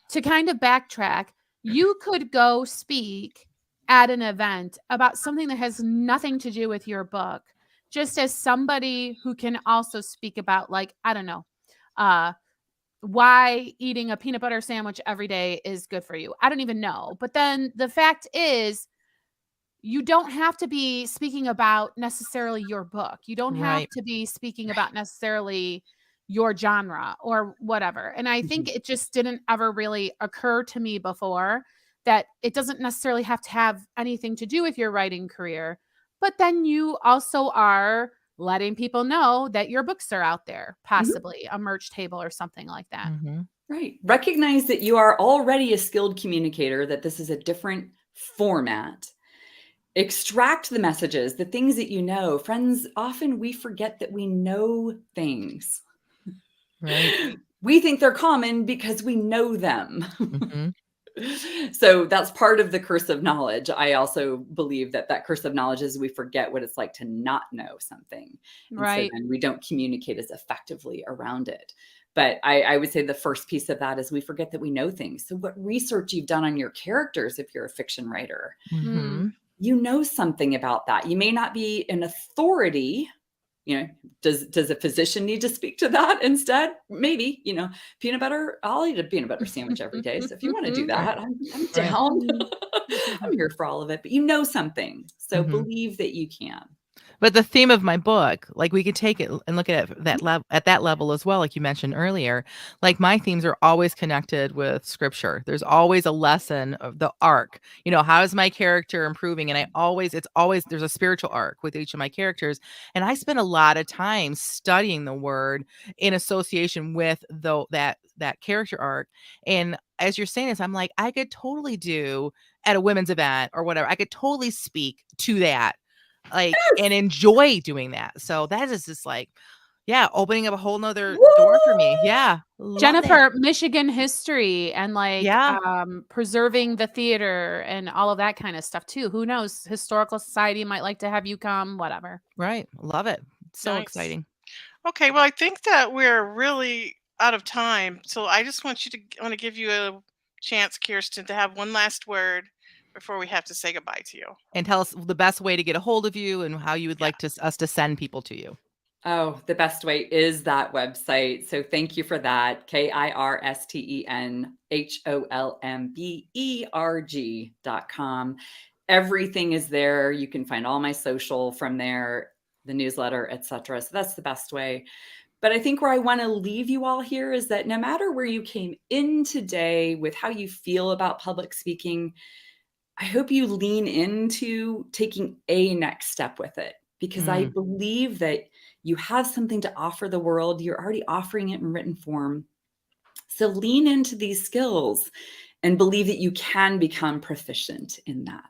to kind of backtrack, you could go speak at an event about something that has nothing to do with your book, just as somebody who can also speak about, like, I don't know, why eating a peanut butter sandwich every day is good for you. I don't even know. But then the fact is, you don't have to be speaking about necessarily your book. You don't have Right. to be speaking about necessarily your genre or whatever. And I think it just didn't ever really occur to me before that it doesn't necessarily have to have anything to do with your writing career. But then you also are letting people know that your books are out there, possibly a merch table or something like that. Right. Recognize that you are already a skilled communicator, that this is a different format. Extract the messages, the things that you know. Friends, often we forget that we know things. Right. We think they're common because we know them. Mhm. So that's part of the curse of knowledge. I also believe that that curse of knowledge is we forget what it's like to not know something. And so Right. then we don't communicate as effectively around it. But I would say the first piece of that is we forget that we know things. So what research you've done on your characters, if you're a fiction writer, Mhm. you know something about that. You may not be an authority. You know, does a physician need to speak to that instead? Maybe, peanut butter. I'll eat a peanut butter sandwich every day. So if you want to do that, I'm Right. down. I'm here for all of it. But you know something. So Mhm. believe that you can. But the theme of my book, like we could take it and look at it at that level as well, like you mentioned earlier. Like my themes are always connected with scripture. There's always a lesson of the arc. How is my character improving? And it's always there's a spiritual arc with each of my characters. And I spend a lot of time studying the word in association with that character arc. And as you're saying this, I'm like, I could totally do at a women's event or whatever. I could totally speak to that and enjoy doing that. So that is just like, yeah, opening up a whole nother door for me. Yeah. Love that. Jennifer, Michigan history and Yeah. preserving the theater and all of that kind of stuff too. Who knows? Historical Society might like to have you come, whatever. Right. Love it. So Nice. exciting. Okay, well, I think that we're really out of time. So I just want to give you a chance, Kirsten, to have one last word before we have to say goodbye to you. And tell us the best way to get a hold of you and how you would Yeah. like us to send people to you. Oh, the best way is that website. So thank you for that. KirstenHolmberg.com. Everything is there. You can find all my social from there, the newsletter, etc. So that's the best way. But I think where I want to leave you all here is that no matter where you came in today with how you feel about public speaking, I hope you lean into taking a next step with it, because I believe that you have something to offer the world. You're already offering it in written form. So lean into these skills and believe that you can become proficient in that.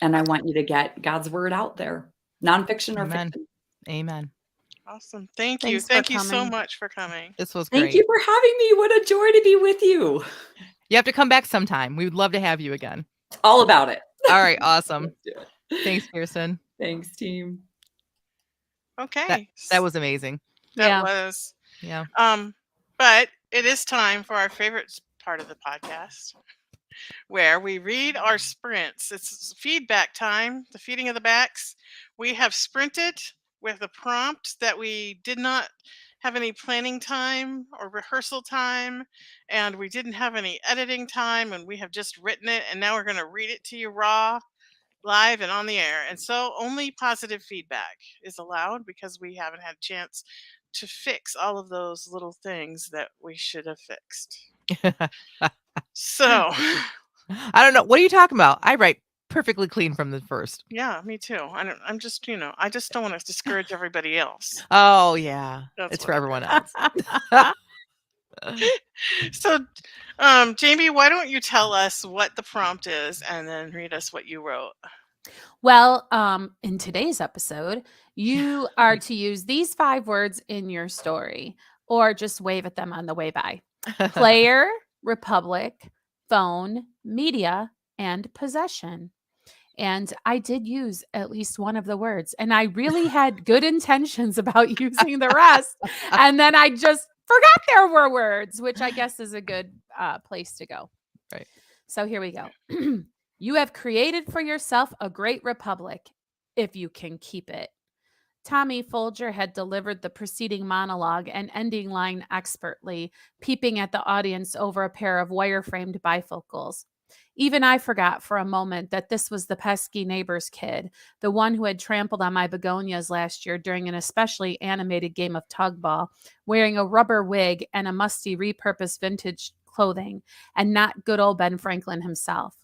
And I want you to get God's word out there, nonfiction or Amen. fiction. Amen. Awesome. Thank you. Thanks for Thank you so coming. much for coming. This was Thank great. you for having me. What a joy to be with you. You have to come back sometime. We would love to have you again. All about it. All right. Awesome. Let's do it. Thanks, Kirsten. Thanks, team. Okay. That was amazing. That was. Yeah. But it is time for our favorite part of the podcast, where we read our sprints. It's feedback time, the feeding of the backs. We have sprinted with a prompt that we did not have any planning time or rehearsal time, and we didn't have any editing time, and we have just written it, and now we're going to read it to you raw. live and on the air. And so only positive feedback is allowed because we haven't had a chance to fix all of those little things that we should have fixed. So, I don't know. What are you talking about? I write perfectly clean from the first. yeah, me too. I'm just, I just don't want to discourage everybody else. Oh, yeah. That's It's what for I everyone did. else. So, Jamie, why don't you tell us what the prompt is and then read us what you wrote? Well, in today's episode, you are to use these 5 words in your story or just wave at them on the way by. Player, republic, phone, media, and possession. And I did use at least one of the words, and I really had good intentions about using the rest. And then I just forgot there were words, which I guess is a good place to go. Right. So here we go. You have created for yourself a great republic, if you can keep it. Tommy Folger had delivered the preceding monologue and ending line expertly, peeping at the audience over a pair of wire-framed bifocals. Even I forgot for a moment that this was the pesky neighbor's kid, the one who had trampled on my begonias last year during an especially animated game of tug ball, wearing a rubber wig and a musty repurposed vintage clothing, and not good old Ben Franklin himself.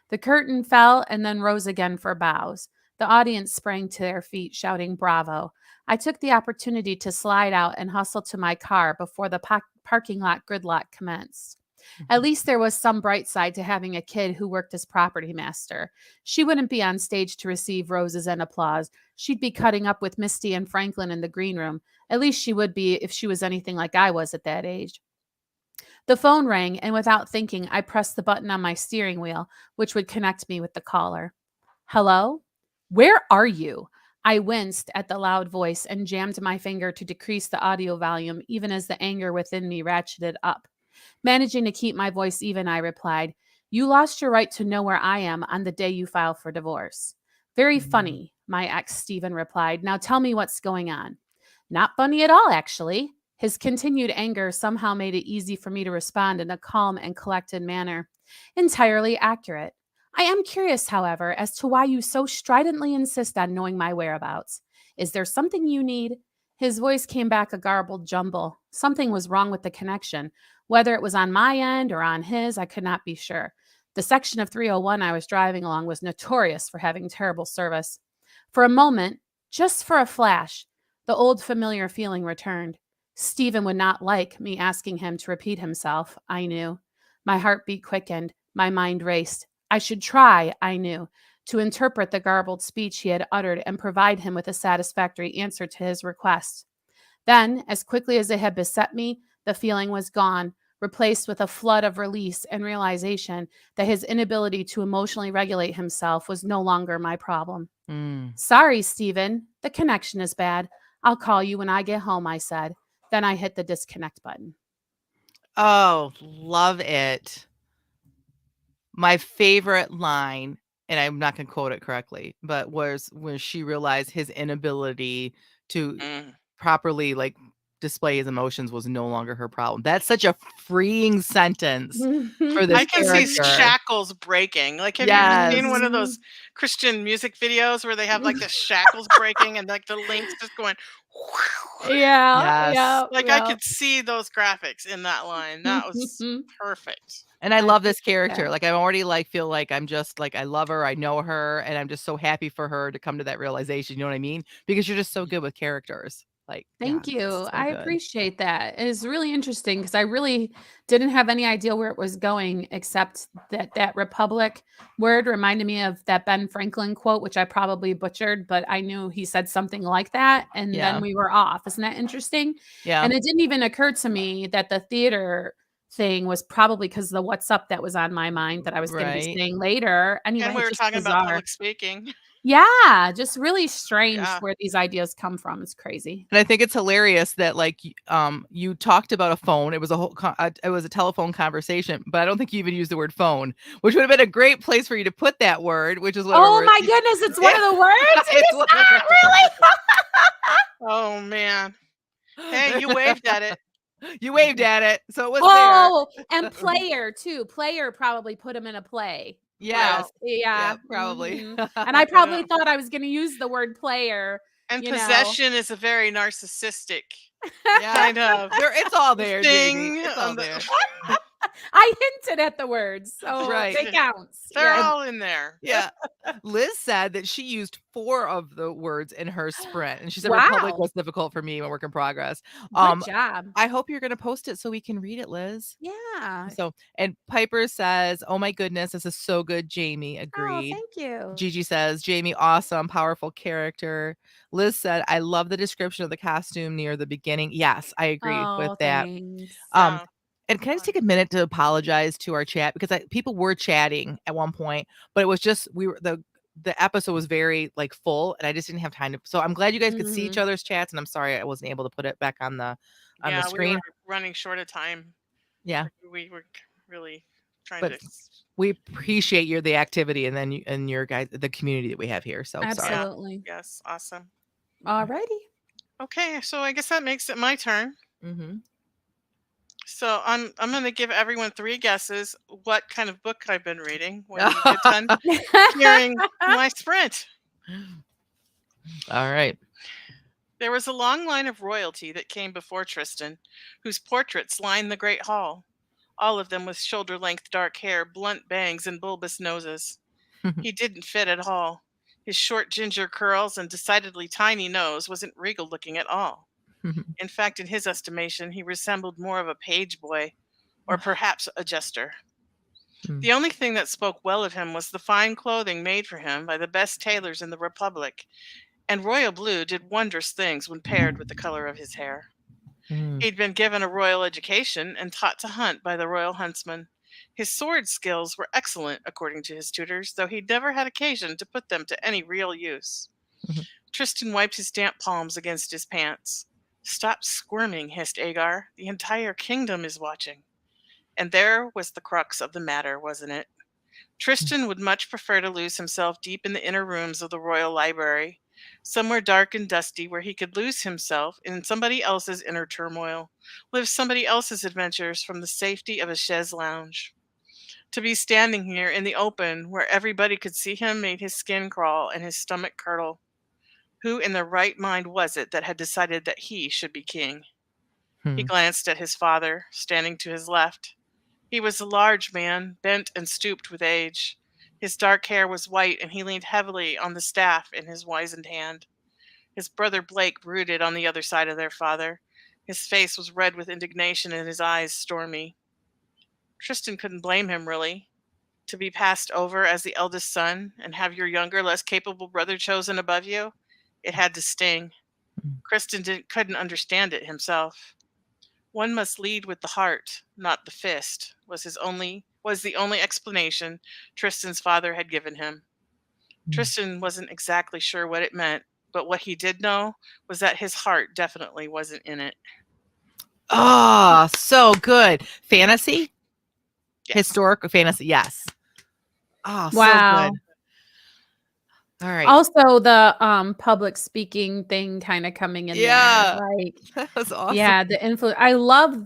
The curtain fell and then rose again for bows. The audience sprang to their feet, shouting bravo. I took the opportunity to slide out and hustle to my car before the parking lot gridlock commenced. At least there was some bright side to having a kid who worked as property master. She wouldn't be on stage to receive roses and applause. She'd be cutting up with Misty and Franklin in the green room. At least she would be if she was anything like I was at that age. The phone rang, and without thinking, I pressed the button on my steering wheel, which would connect me with the caller. Hello? Where are you? I winced at the loud voice and jammed my finger to decrease the audio volume, even as the anger within me ratcheted up. Managing to keep my voice even, I replied, You lost your right to know where I am on the day you filed for divorce. Very funny, my ex Stephen replied. Now tell me what's going on. Not funny at all, actually. His continued anger somehow made it easy for me to respond in a calm and collected manner. Entirely accurate. I am curious, however, as to why you so stridently insist on knowing my whereabouts. Is there something you need? His voice came back a garbled jumble. Something was wrong with the connection. Whether it was on my end or on his, I could not be sure. The section of 301 I was driving along was notorious for having terrible service. For a moment, just for a flash, the old familiar feeling returned. Stephen would not like me asking him to repeat himself, I knew. My heartbeat quickened. My mind raced. I should try, I knew, to interpret the garbled speech he had uttered and provide him with a satisfactory answer to his request. Then, as quickly as it had beset me, the feeling was gone, replaced with a flood of release and realization that his inability to emotionally regulate himself was no longer my problem. Sorry, Stephen. The connection is bad. I'll call you when I get home, I said. Then I hit the disconnect button. Oh, love it. My favorite line, and I'm not going to quote it correctly, but was when she realized his inability to properly display his emotions was no longer her problem. That's such a freeing sentence for this I can see shackles breaking. Like, have you ever seen one of those Christian music videos where they have like the shackles breaking and like the links just going? Yeah. Like I could see those graphics in that line. That was perfect. And I love this character. Like I already feel like I'm just I love her, I know her, and I'm just so happy for her to come to that realization. You know what I mean? Because you're just so good with characters. Thank you. So I good. appreciate that. It's really interesting because I really didn't have any idea where it was going, except that Republic word reminded me of that Ben Franklin quote, which I probably butchered, but I knew he said something like that. And then we were off. Isn't that interesting? Yeah. And it didn't even occur to me that the theater thing was probably because the what's up that was on my mind that I was going to be saying later. Anyway, and we were talking about public speaking. Yeah, just really strange where these ideas come from. It's crazy. And I think it's hilarious that you talked about a phone. It was it was a telephone conversation, but I don't think you even used the word phone, which would have been a great place for you to put that word, which is what. Oh my goodness, it's one of the words. It's not really. Oh man. Hey, you waved at it. You waved at it, so it was there. And player too. Player probably put him in a play. Yes. Well, Yeah. Yeah, probably. And I probably yeah. thought I was gonna use the word player, And you know. possession is a very narcissistic Yeah. kind of It's all there, Jamie. thing. It's all there. I hinted at the words, so Right. they counts. They're Yeah. And all in there. yeah. Liz said that she used 4 of the words in her sprint, and she said Republic Wow. was difficult for me when work in progress. Good Um, job. I hope you're gonna post it so we can read it, Liz. Yeah. So, and Piper says, "Oh my goodness, this is so good, Jamie." Oh, Agreed. thank you. Gigi says, "Jamie, awesome, powerful character." Liz said, "I love the description of the costume near the beginning." Yes, I agree with Oh, that. thanks. Um, Yeah. and can I just Fun. take a minute to apologize to our chat because people were chatting at one point, but it was just the episode was very like full, and I just didn't have time to. So I'm glad you guys could see each Mhm. other's chats, and I'm sorry I wasn't able to put it back on the Yeah, we were screen. running short of time. Yeah, We were really trying but to. we appreciate the activity and then and your guys the community that we have here. So sorry. Yeah. Absolutely. Yes. Awesome. Alrighty. Okay, so I guess that makes it my turn. Mm-hmm. So I'm going to give everyone 3 guesses what kind of book I've been reading when we get done hearing my sprint. All right. There was a long line of royalty that came before Tristan, whose portraits lined the great hall, all of them with shoulder-length dark hair, blunt bangs, and bulbous noses. He didn't fit at all. His short ginger curls and decidedly tiny nose wasn't regal looking at all. In fact, in his estimation, he resembled more of a page boy, or perhaps a jester. The only thing that spoke well of him was the fine clothing made for him by the best tailors in the Republic, and royal blue did wondrous things when paired with the color of his hair. He'd been given a royal education and taught to hunt by the royal huntsman. His sword skills were excellent, according to his tutors, though he'd never had occasion to put them to any real use. Tristan wiped his damp palms against his pants. "Stop squirming," hissed Agar. "The entire kingdom is watching." And there was the crux of the matter, wasn't it? Tristan would much prefer to lose himself deep in the inner rooms of the royal library, somewhere dark and dusty where he could lose himself in somebody else's inner turmoil, live somebody else's adventures from the safety of a chaise lounge. To be standing here in the open where everybody could see him made his skin crawl and his stomach curdle. Who in their right mind was it that had decided that he should be king? He glanced at his father, standing to his left. He was a large man, bent and stooped with age. His dark hair was white, and he leaned heavily on the staff in his wizened hand. His brother Blake brooded on the other side of their father. His face was red with indignation and his eyes stormy. Tristan couldn't blame him, really. To be passed over as the eldest son and have your younger, less capable brother chosen above you, it had to sting. Couldn't understand it himself. One must lead with the heart, not the fist, was the only explanation Tristan's father had given him. Tristan wasn't exactly sure what it meant, but what he did know was that his heart definitely wasn't in it. Oh, so good. Fantasy? Yes. Historical fantasy, yes. Oh, Wow. so good. All right. Also, the public speaking thing kind of coming in Yeah. there, like That was awesome. yeah, the influence. I love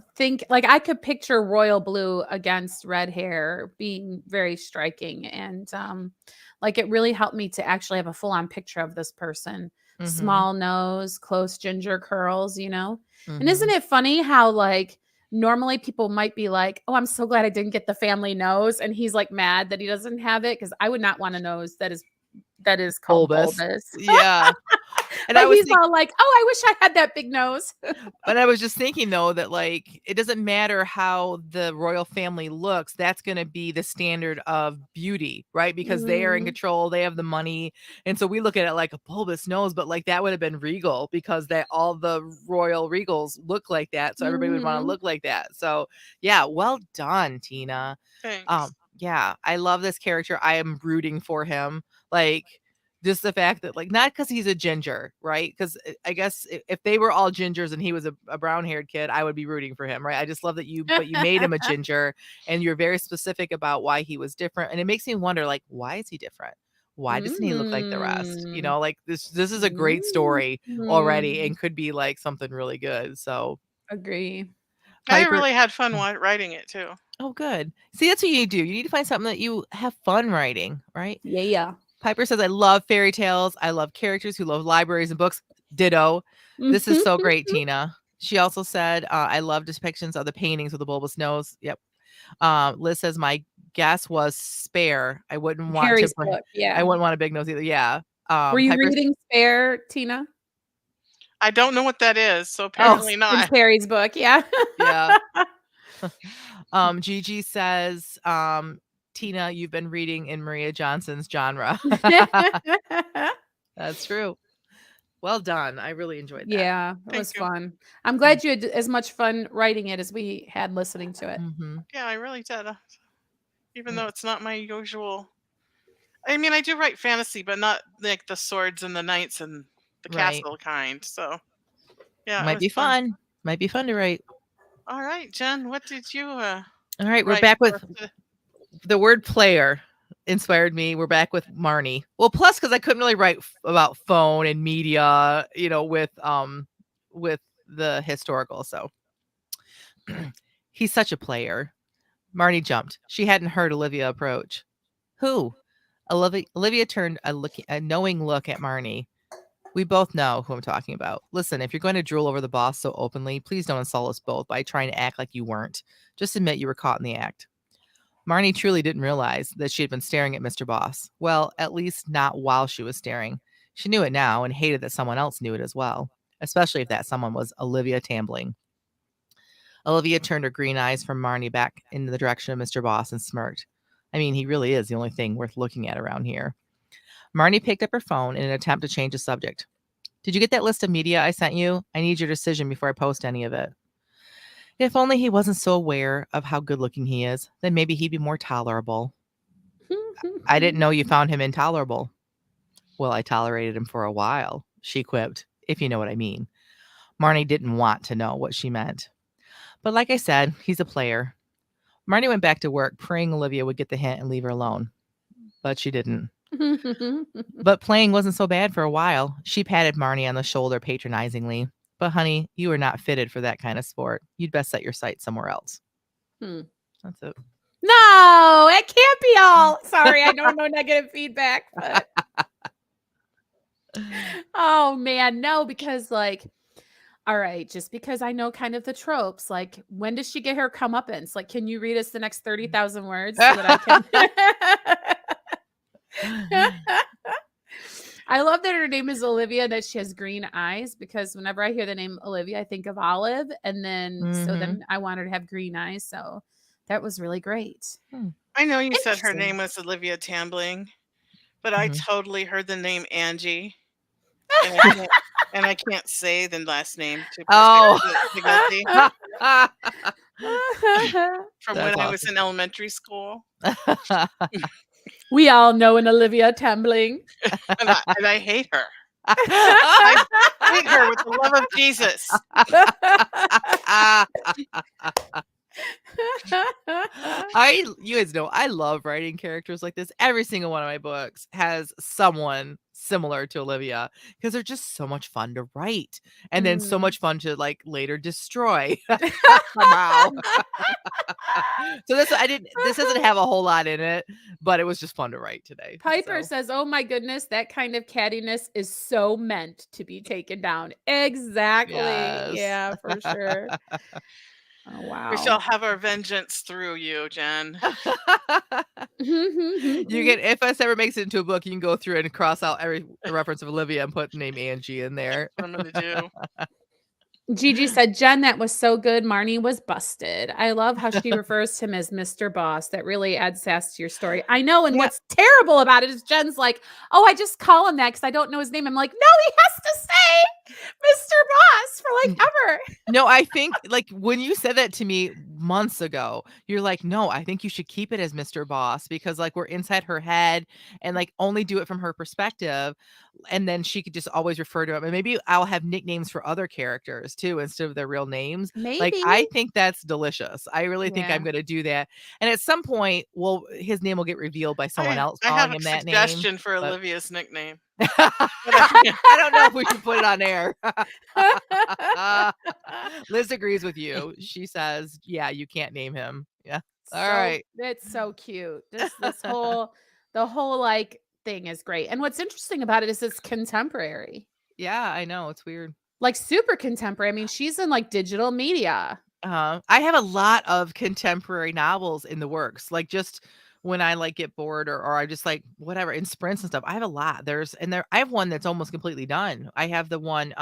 like I could picture royal blue against red hair being very striking, and like it really helped me to actually have a full on picture of this person. Small nose, close ginger curls, you know. And isn't it funny how like normally people might be like, "Oh, I'm so glad I didn't get the family nose," and he's like mad that he doesn't have it because I would not want a nose that is called bulbous. Yeah. And But I was he's all like, "Oh, I wish I had that big nose." but I was just thinking though that like it doesn't matter how the royal family looks, that's going to be the standard of beauty, right? Because they are in control, they have the money. And so we look at it like a bulbous nose, but like that would have been regal because that all the royal regals look like that. So everybody would want to look like that. So yeah, well done, Tina. Thanks. Yeah, I love this character. I am rooting for him. Like just the fact that like not because he's a ginger, right? Because I guess if they were all gingers and he was a brown haired kid, I would be rooting for him, right? I just love that you made him a ginger and you're very specific about why he was different. And it makes me wonder, like, why is he different? Why doesn't he look like the rest? You know, like this is a great story already and could be like something really good. So Agree. I Piper, really had fun writing it too. Oh, good. See, that's what you need to do. You need to find something that you have fun writing, right? Yeah. Piper says, I love fairy tales. I love characters who love libraries and books. Ditto. This is so great, Tina. She also said, I love depictions of the paintings with the bulbous nose. Yep. Liz says, my guess was Spare. I wouldn't want Harry's to. book. I Yeah. wouldn't want a big nose either. Yeah. Were you Piper's. reading Spare, Tina? I don't know what that is, so Oh, apparently It's not. Harry's book. Yeah. yeah. Gigi says, Tina, you've been reading in Maria Johnson's genre. That's true. Well done. I really enjoyed that. Yeah, it Thank was you. fun. I'm glad you had as much fun writing it as we had listening to it. Mm-hmm. Yeah, I really did. Even Right. though it's not my usual. I mean, I do write fantasy, but not like the swords and the knights and the Right. castle kind. So, yeah, it Might was be fun. Might be fun to write. All right, Jen, what did you All right, we're write back for with us today? the word player inspired me. We're back with Marnie. Well, plus because I couldn't really write about phone and media, with the historical. So he's such a player. Marnie jumped. She hadn't heard Olivia approach. Who? Olivia turned a knowing look at Marnie. We both know who I'm talking about. Listen, if you're going to drool over the boss so openly, please don't insult us both by trying to act like you weren't. Just admit you were caught in the act. Marnie truly didn't realize that she had been staring at Mr. Boss. Well, at least not while she was staring. She knew it now and hated that someone else knew it as well, especially if that someone was Olivia Tambling. Olivia turned her green eyes from Marnie back in the direction of Mr. Boss and smirked. I mean, he really is the only thing worth looking at around here. Marnie picked up her phone in an attempt to change the subject. Did you get that list of media I sent you? I need your decision before I post any of it. If only he wasn't so aware of how good looking he is, then maybe he'd be more tolerable. I didn't know you found him intolerable. Well, I tolerated him for a while, she quipped, if you know what I mean. Marnie didn't want to know what she meant. But like I said, he's a player. Marnie went back to work, praying Olivia would get the hint and leave her alone. But she didn't. But playing wasn't so bad for a while. She patted Marnie on the shoulder patronizingly. But honey, you are not fitted for that kind of sport. You'd best set your sights somewhere else. That's it. No, it can't be all. Sorry, I know no negative feedback. But... oh man, no, because all right, just because I know kind of the tropes, like when does she get her comeuppance? Like, can you read us the next 30,000 words so that I can? I love that her name is Olivia, that she has green eyes, because whenever I hear the name Olivia, I think of Olive. And then, so then I want her to have green eyes. So that was really great. I know you said her name was Olivia Tambling, but I totally heard the name Angie. And I can't say the last name too guilty. From That's when I was in elementary school. We all know an Olivia Tambling. and I hate her. I hate her with the love of Jesus. You guys know I love writing characters like this. Every single one of my books has someone similar to Olivia because they're just so much fun to write and then so much fun to later destroy. Wow. So this doesn't have a whole lot in it, but it was just fun to write today. Piper says, oh my goodness, that kind of cattiness is so meant to be taken down. Exactly. Yes. Yeah, for sure. Oh, wow. We shall have our vengeance through you, Jen. You can, if this ever makes it into a book, you can go through and cross out every reference of Olivia and put the name Angie in there. That's what I'm going to do. Gigi said, Jen, that was so good. Marnie was busted. I love how she refers to him as Mr. Boss. That really adds sass to your story. I know. And what's terrible about it is Jen's like, oh, I just call him that because I don't know his name. I'm like, no, he has to say Mr. Boss for ever. No, I think when you said that to me months ago, you're like, no, I think you should keep it as Mr. Boss because we're inside her head and only do it from her perspective. And then she could just always refer to him. And maybe I'll have nicknames for other characters too, instead of their real names. Maybe. I think that's delicious. I really think I'm going to do that. And at some point, his name will get revealed by someone else calling him that name. I have a suggestion for Olivia's nickname. I don't know if we should put it on air. Liz agrees with you. She says, yeah, you can't name him. Yeah. All So right. it's so cute. This whole the whole like thing is great. And what's interesting about it is it's contemporary. Yeah, I know. It's weird. Like super contemporary. I mean, she's in like digital media. I have a lot of contemporary novels in the works. Like just when I like get bored or I just like whatever in sprints and stuff. I have a lot. I have one that's almost completely done. I have the one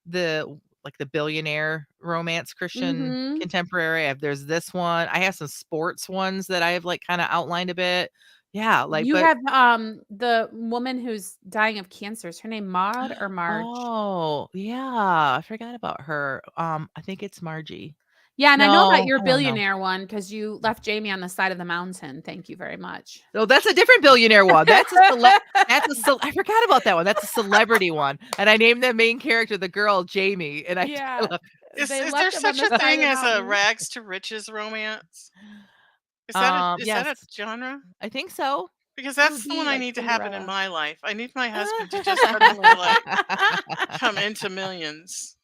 the like the billionaire romance Christian Mhm. contemporary. There's this one. I have some sports ones that I have like kind of outlined a bit. Yeah, like You but have the woman who's dying of cancer. Is her name Maud or Marge? oh, yeah, I forgot about her. I think it's Margie. Yeah, and I know about No, your I don't know. billionaire one because you left Jamie on the side of the mountain. Thank you very much. No, that's a different billionaire one. I forgot about that one. That's a celebrity one, and I named the main character the girl Jamie, and I Yeah. love They Is there left him on such the a side thing of the as a mountain. rags to riches romance? Is that a yes, genre? I think so. Because It would that's the be one I like need to happen in Cinderella. my life. I need my husband to just suddenly like come into millions.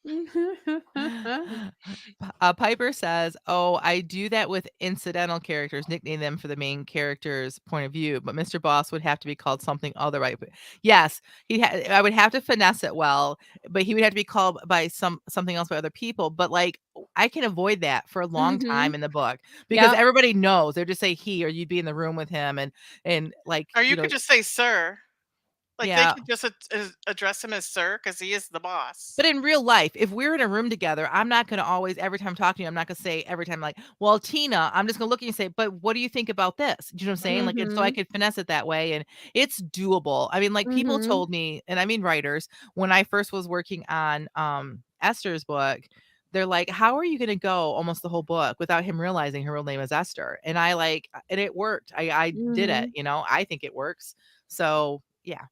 Piper says, "Oh, I do that with incidental characters, nickname them for the main character's point of view, but Mr. Boss would have to be called something other right." Yes, I would have to finesse it well, but he would have to be called by something else by other people. But like, I can avoid that for a long time Mhm. in the book because Yep. everybody knows. They'll just say he, or you'd be in the room with him, and like Or you could just say sir. Like they yeah. could just address him as sir because he is the boss. But in real life, if we're in a room together, I'm not gonna always every time talking to you, I'm not gonna say every time like, "Well, Tina," I'm just gonna look at you and say, "But what do you think about this?" Do you know what I'm saying? Like, and so I Mhm. could finesse it that way, and it's doable. I mean, like, people Mhm. told me, and I mean writers, when I first was working on, Esther's book, they're like, "How are you gonna go almost the whole book without him realizing her real name is Esther?" And I like and it worked. I did it, Mhm. I think it works. So, yeah.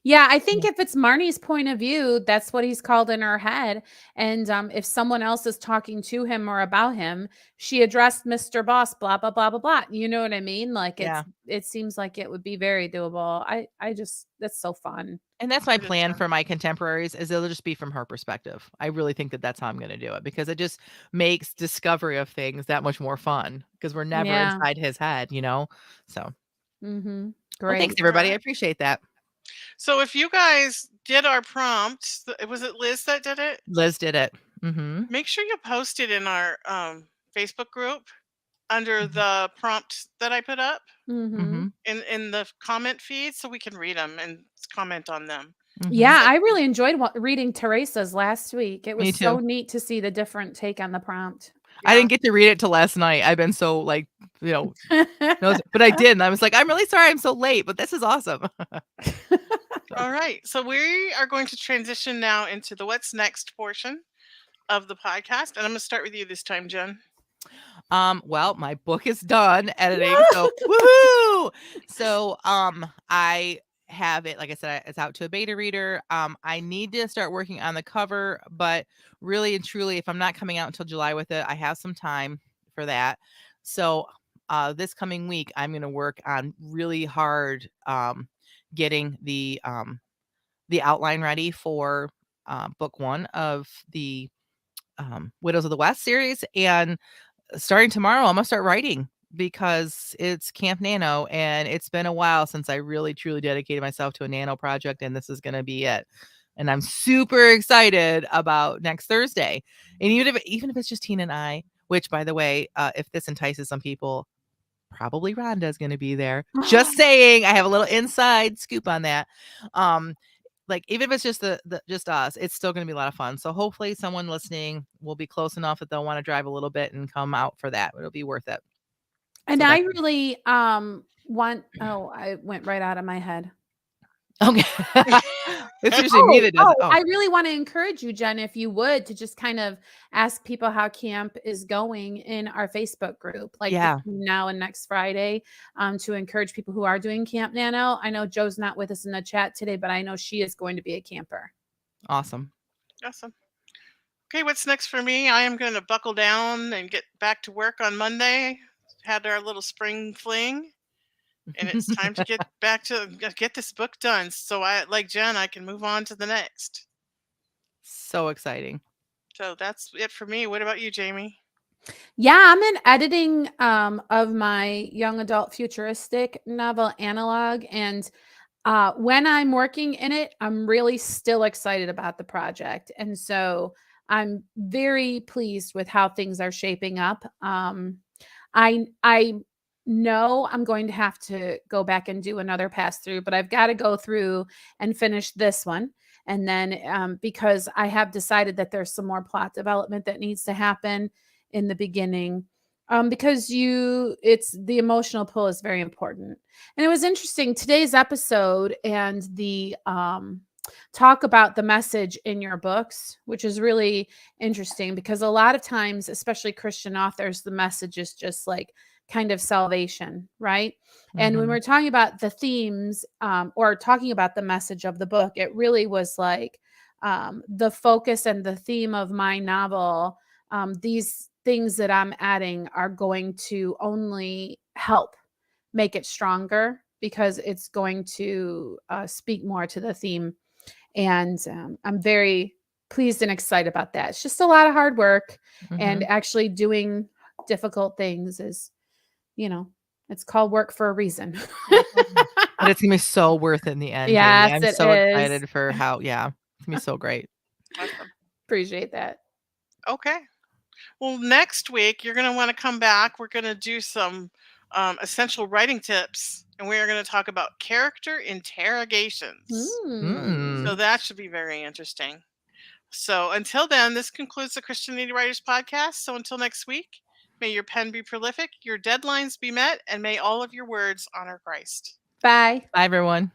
Yeah, I think Yeah. if it's Marnie's point of view, that's what he's called in her head, and, if someone else is talking to him or about him, she addressed Mr. Boss, blah, blah, blah, blah, blah, you know what I mean? Like, Yeah. it seems like it would be very doable. I just that's so fun. And that's my It is plan fun. for my contemporaries is it'll just be from her perspective. I really think that that's how I'm gonna do it because it just makes discovery of things that much more fun because we're never Yeah. inside his head, you know? So, Mhm. well, thanks, Great. All everybody. I right. appreciate that. So if you guys did our prompt, was it Liz that did it? Liz did it. Mhm. Make sure you post it in our Facebook group under Mhm. the prompt that I put up Mhm. Mhm. in the comment feed so we can read them and comment on them. Mhm. Yeah, So I really enjoyed reading Teresa's last week. It Me was so too. neat to see the different take on the prompt. I yeah. didn't get to read it till last night. I've been so, like, you know, but I did, and I was like, "I'm really sorry I'm so late, but this is awesome." So, All right. So we are going to transition now into the what's next portion of the podcast. And I'm going to start with you this time, Jen. well, my book is done editing, so woohoo! So, I have it, like I said, it's out to a beta reader. I need to start working on the cover, but really and truly, if I'm not coming out until July with it, I have some time for that. So, this coming week, I'm going to work on really hard, getting the outline ready for book one of the Widows of the West series, and starting tomorrow, I'm gonna start writing because it's Camp Nano, and it's been a while since I really truly dedicated myself to a nano project, and this is gonna be it. And I'm super excited about next Thursday. And even if it's just Tina and I, which by the way, if this entices some people, probably Rhonda's gonna be there. Just saying, I have a little inside scoop on that. Um, like even if it's just the just us, it's still gonna be a lot of fun. So hopefully someone listening will be close enough that they'll want to drive a little bit and come out for that. It'll be worth it. And So I that's really, want oh, I went right out of my head. okay. It's usually me that does it. Oh, I really wanna encourage you, Jen, if you would, to just kind of ask people how camp is going in our Facebook group, like yeah, between now and next Friday, to encourage people who are doing Camp Nano. I know Joe's not with us in the chat today, but I know she is going to be a camper. awesome. Awesome. Okay, what's next for me? I am going to buckle down and get back to work on Monday. Had our little spring fling, and it's time to get back to get this book done. So I, like Jen, I can move on to the next. So exciting. So that's it for me. What about you, Jamie? Yeah, I'm in editing of my young adult futuristic novel Analog, and when I'm working in it, I'm really still excited about the project, and so I'm very pleased with how things are shaping up. I know I'm going to have to go back and do another pass through, but I've got to go through and finish this one. And then because I have decided that there's some more plot development that needs to happen in the beginning. Because it's the emotional pull is very important. And it was interesting today's episode and the talk about the message in your books, which is really interesting because a lot of times, especially Christian authors, the message is just like kind of salvation, right? And when Mhm. we're talking about the themes or talking about the message of the book, it really was like the focus and the theme of my novel. These things that I'm adding are going to only help make it stronger because it's going to speak more to the theme. And I'm very pleased and excited about that. It's just a lot of hard work, and Mhm. actually doing difficult things is, it's called work for a reason. But it's gonna be so worth it in the end, Jamie. Yes, I'm it so is. excited for how yeah, it's gonna be so great. Awesome. Appreciate that. Okay. Well, next week you're going to want to come back. We're going to do some essential writing tips, and we are going to talk about character interrogations. So Mm. that should be very interesting. So until then, this concludes the Christianity Writers Podcast. So until next week, may your pen be prolific, your deadlines be met, and may all of your words honor Christ. Bye. Bye, everyone.